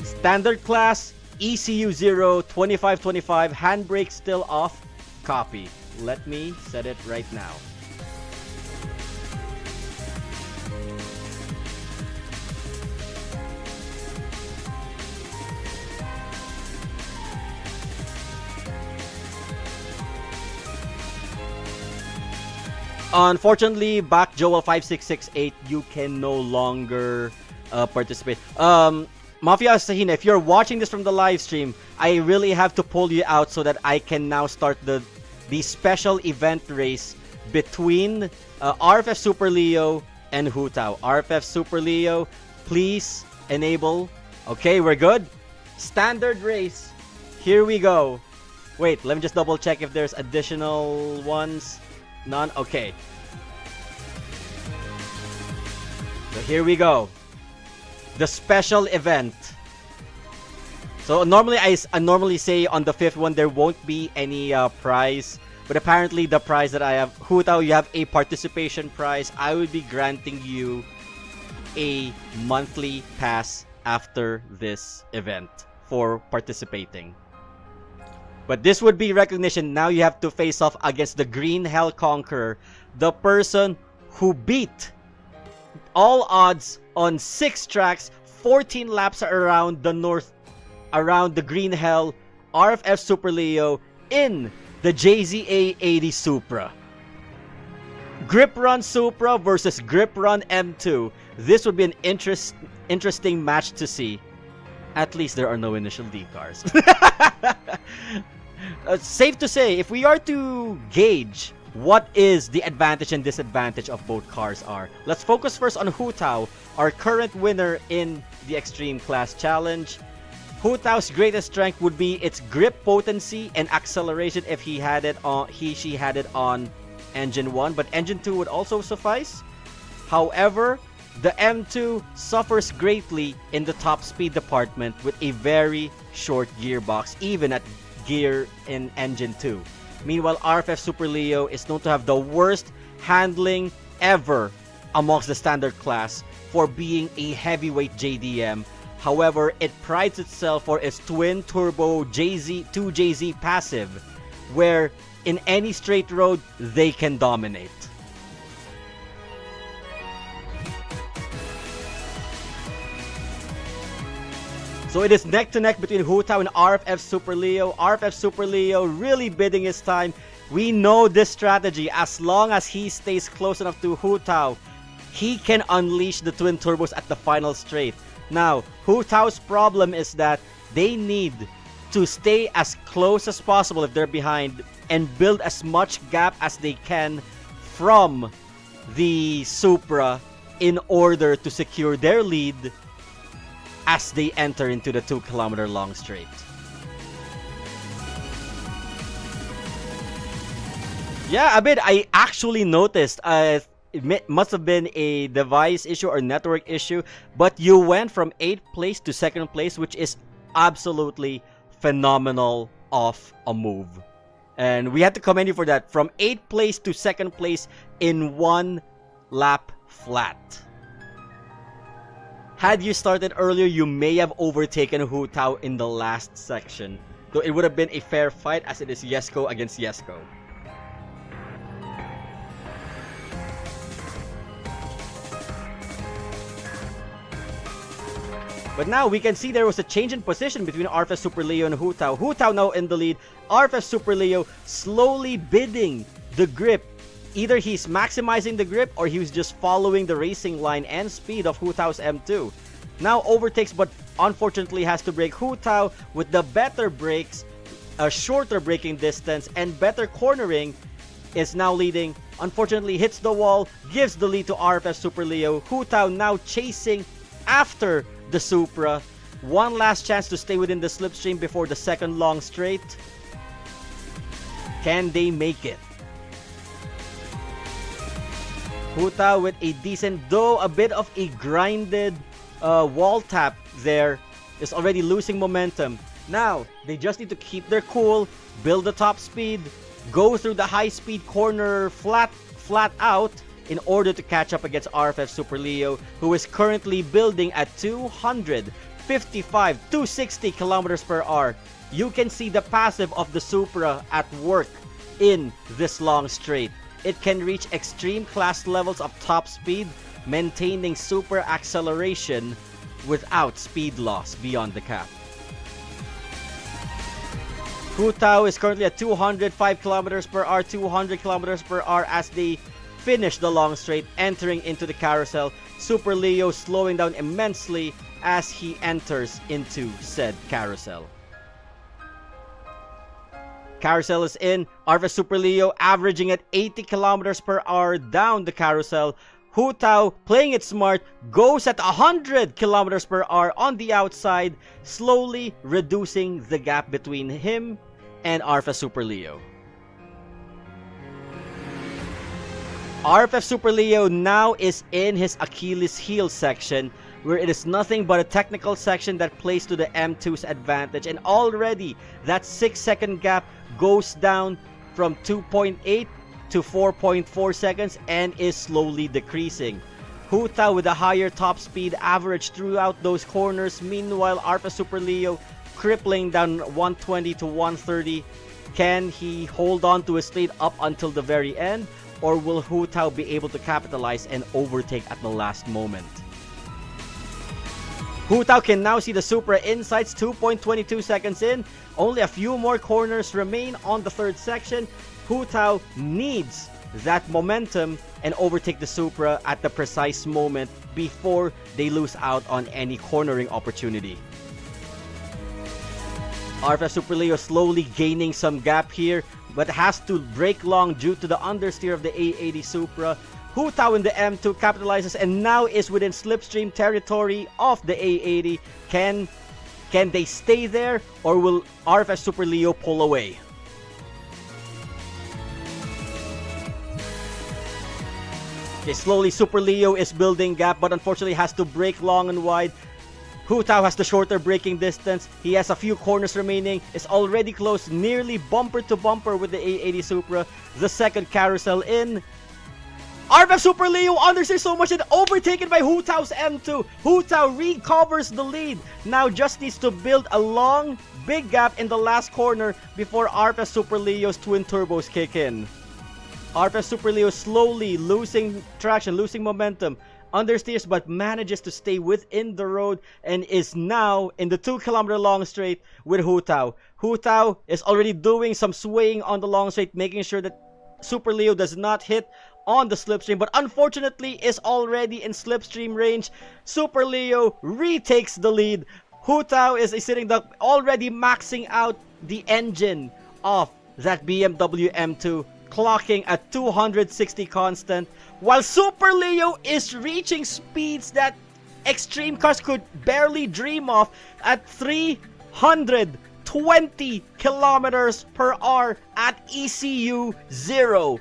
A: Standard class, ECU 0, 2525, handbrake still off, copy. Let me set it right now. Unfortunately, back Joel 5668, you can no longer participate. Mafia Asahina, if you're watching this from the live stream, I really have to pull you out so that I can now start the special event race between RFF Super Leo and Hu Tao. RFF Super Leo, please enable. Okay, we're good. Standard race. Here we go. Wait, let me just double check if there's additional ones. None? Okay. So here we go. The special event. So normally I normally say on the 5th one there won't be any prize. But apparently the prize that I have, Hu Tao, you have a participation prize. I will be granting you a monthly pass after this event for participating. But this would be recognition. Now you have to face off against the Green Hell Conqueror, the person who beat all odds on 6 tracks, 14 laps around the Green Hell RFF Super Leo in the JZA 80 Supra. Grip Run Supra versus Grip Run M2. This would be an interesting match to see. At least there are no initial D cars. Safe to say, if we are to gauge what is the advantage and disadvantage of both cars are, let's focus first on Hu Tao, our current winner in the Extreme Class Challenge. Hu Tao's greatest strength would be its grip potency and acceleration if she had it on engine 1, but engine 2 would also suffice. However, the M2 suffers greatly in the top speed department with a very short gearbox, even at gear in engine 2. Meanwhile, RFF Super Leo is known to have the worst handling ever amongst the standard class for being a heavyweight JDM. However, it prides itself for its twin-turbo 2JZ passive, where in any straight road, they can dominate. So it is neck to neck between Hu Tao and RFF Super Leo. RFF Super Leo really bidding his time. We know this strategy. As long as he stays close enough to Hu Tao, he can unleash the twin turbos at the final straight. Now, Hu Tao's problem is that they need to stay as close as possible if they're behind and build as much gap as they can from the Supra in order to secure their lead as they enter into the 2-kilometer long straight. Yeah, a bit. I actually noticed it must have been a device issue or network issue, but you went from 8th place to 2nd place, which is absolutely phenomenal of a move. And we had to commend you for that. From 8th place to 2nd place in 1 lap flat. Had you started earlier, you may have overtaken Hu Tao in the last section, though it would have been a fair fight as it is Jesko against Jesko. But now we can see there was a change in position between RFF Super Leo and Hu Tao. Hu Tao now in the lead. RFF Super Leo slowly bidding the grip. Either he's maximizing the grip or he was just following the racing line and speed of Hu Tao's M2. Now overtakes, but unfortunately has to brake. Hu Tao with the better brakes, a shorter braking distance, and better cornering is now leading. Unfortunately hits the wall, gives the lead to RFF Super Leo. Hu Tao now chasing after the Supra. One last chance to stay within the slipstream before the 2nd long straight. Can they make it? Hu Tao with a decent, though a bit of a grinded wall tap there, is already losing momentum. Now, they just need to keep their cool, build the top speed, go through the high speed corner flat out, in order to catch up against RFF Super Leo, who is currently building at 260 kilometers per hour. You can see the passive of the Supra at work in this long straight. It can reach extreme class levels of top speed, maintaining super acceleration without speed loss beyond the cap. Hu Tao is currently at 205 kilometers per hour, 200 kilometers per hour as they finish the long straight, entering into the carousel. Super Leo slowing down immensely as he enters into said carousel. Carousel is in. RFF Super Leo averaging at 80 kilometers per hour down the carousel. Hu Tao, playing it smart, goes at 100 kilometers per hour on the outside, slowly reducing the gap between him and RFF Super Leo. RFF Super Leo now is in his Achilles heel section, where it is nothing but a technical section that plays to the M2's advantage, and already that 6-second gap goes down from 2.8 to 4.4 seconds and is slowly decreasing. Hu Tao with a higher top speed average throughout those corners. Meanwhile, RFF Super Leo crippling down 120 to 130. Can he hold on to his lead up until the very end, or will Hu Tao be able to capitalize and overtake at the last moment? Hu Tao can now see the Supra insights, 2.22 seconds in. Only a few more corners remain on the third section. Hu Tao needs that momentum and overtake the Supra at the precise moment before they lose out on any cornering opportunity. RFF Super Leo slowly gaining some gap here, but has to brake long due to the understeer of the A80 Supra. Hu Tao in the M2 capitalizes and now is within slipstream territory of the A80. Can they stay there, or will RFF Super Leo pull away? Okay, slowly Super Leo is building gap, but unfortunately has to brake long and wide. Hu Tao has the shorter braking distance. He has a few corners remaining. Is already close, nearly bumper to bumper with the A80 Supra. The second carousel in. RFF Super Leo understeers so much and overtaken by Hu Tao's M2. Hu Tao recovers the lead. Now just needs to build a long, big gap in the last corner before RFF Super Leo's twin turbos kick in. RFF Super Leo slowly losing traction, losing momentum. Understeers but manages to stay within the road and is now in the 2-kilometer long straight with Hu Tao. Hu Tao is already doing some swaying on the long straight, making sure that Super Leo does not hit on the slipstream, but unfortunately is already in slipstream range. Super Leo retakes the lead. Hu Tao is sitting there already maxing out the engine of that BMW M2, clocking at 260 constant, while Super Leo is reaching speeds that extreme cars could barely dream of at 320 kilometers per hour at ECU 0.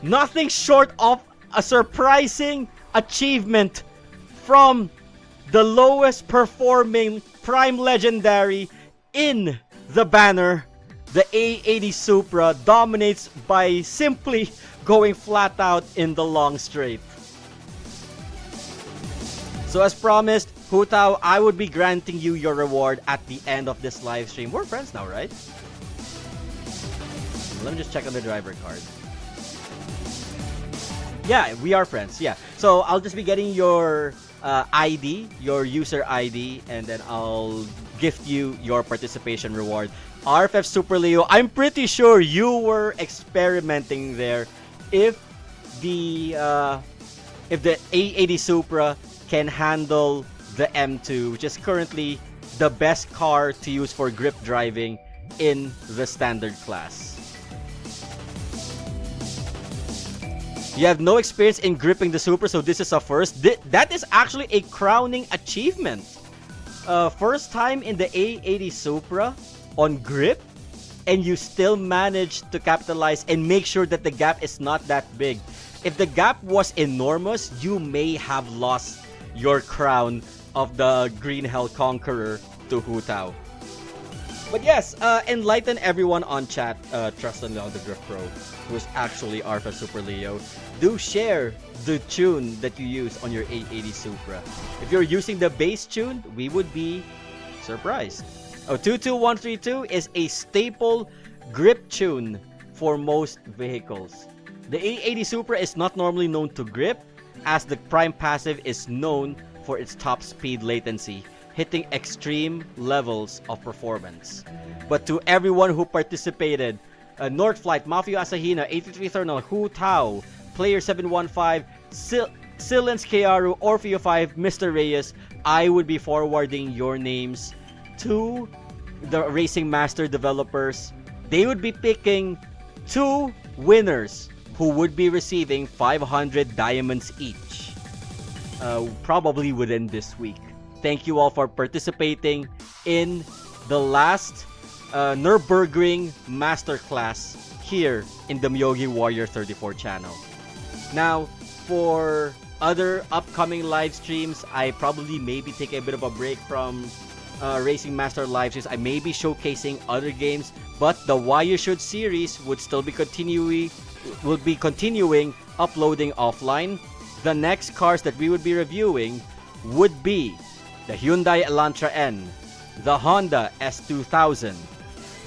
A: Nothing short of a surprising achievement from the lowest performing Prime Legendary in the banner. The A80 Supra dominates by simply going flat out in the long straight. So as promised, Hu Tao, I would be granting you your reward at the end of this live stream. We're friends now, right? Let me just check on the driver card. Yeah, we are friends. Yeah. So I'll just be getting your ID, your user ID, and then I'll gift you your participation reward. RFF Super Leo, I'm pretty sure you were experimenting there if the A80 Supra can handle the M2, which is currently the best car to use for grip driving in the standard class. You have no experience in gripping the Supra, so this is a first. That is actually a crowning achievement. First time in the A80 Supra on grip, and you still manage to capitalize and make sure that the gap is not that big. If the gap was enormous, you may have lost your crown of the Green Hell Conqueror to Hu Tao. But yes, enlighten everyone on chat, Trust and Leo the Drift Pro, who is actually RFF Super Leo. Do share the tune that you use on your A80 Supra. If you're using the base tune, we would be surprised. 22132 is a staple grip tune for most vehicles. The A80 Supra is not normally known to grip, as the Prime Passive is known for its top speed latency, hitting extreme levels of performance. But to everyone who participated, Northflight, Mafia Asahina, 83 Thermal, Hu Tao, Player 715, Silence Kearu, Orfeo 5, Mr. Reyes, I would be forwarding your names to the Racing Master developers. They would be picking 2 winners who would be receiving 500 diamonds each, probably within this week. Thank you all for participating in the last Nurburgring Masterclass here in the Myogi Warrior 34 channel. Now, for other upcoming live streams, I probably maybe take a bit of a break from Racing Master live streams. I may be showcasing other games, but the Why You Should series would still be continuing uploading offline. The next cars that we would be reviewing would be the Hyundai Elantra N, the Honda S2000,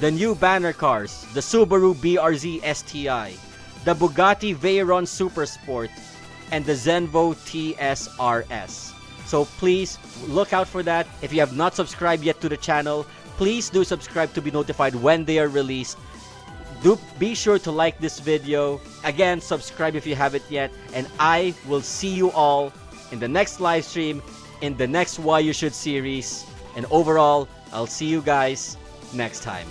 A: the new banner cars, the Subaru BRZ STI, the Bugatti Veyron Supersport, and the Zenvo TSRS. So please look out for that. If you have not subscribed yet to the channel, please do subscribe to be notified when they are released. Do be sure to like this video. Again, subscribe if you haven't yet. And I will see you all in the next live stream, in the next Why You Should series. And overall, I'll see you guys next time.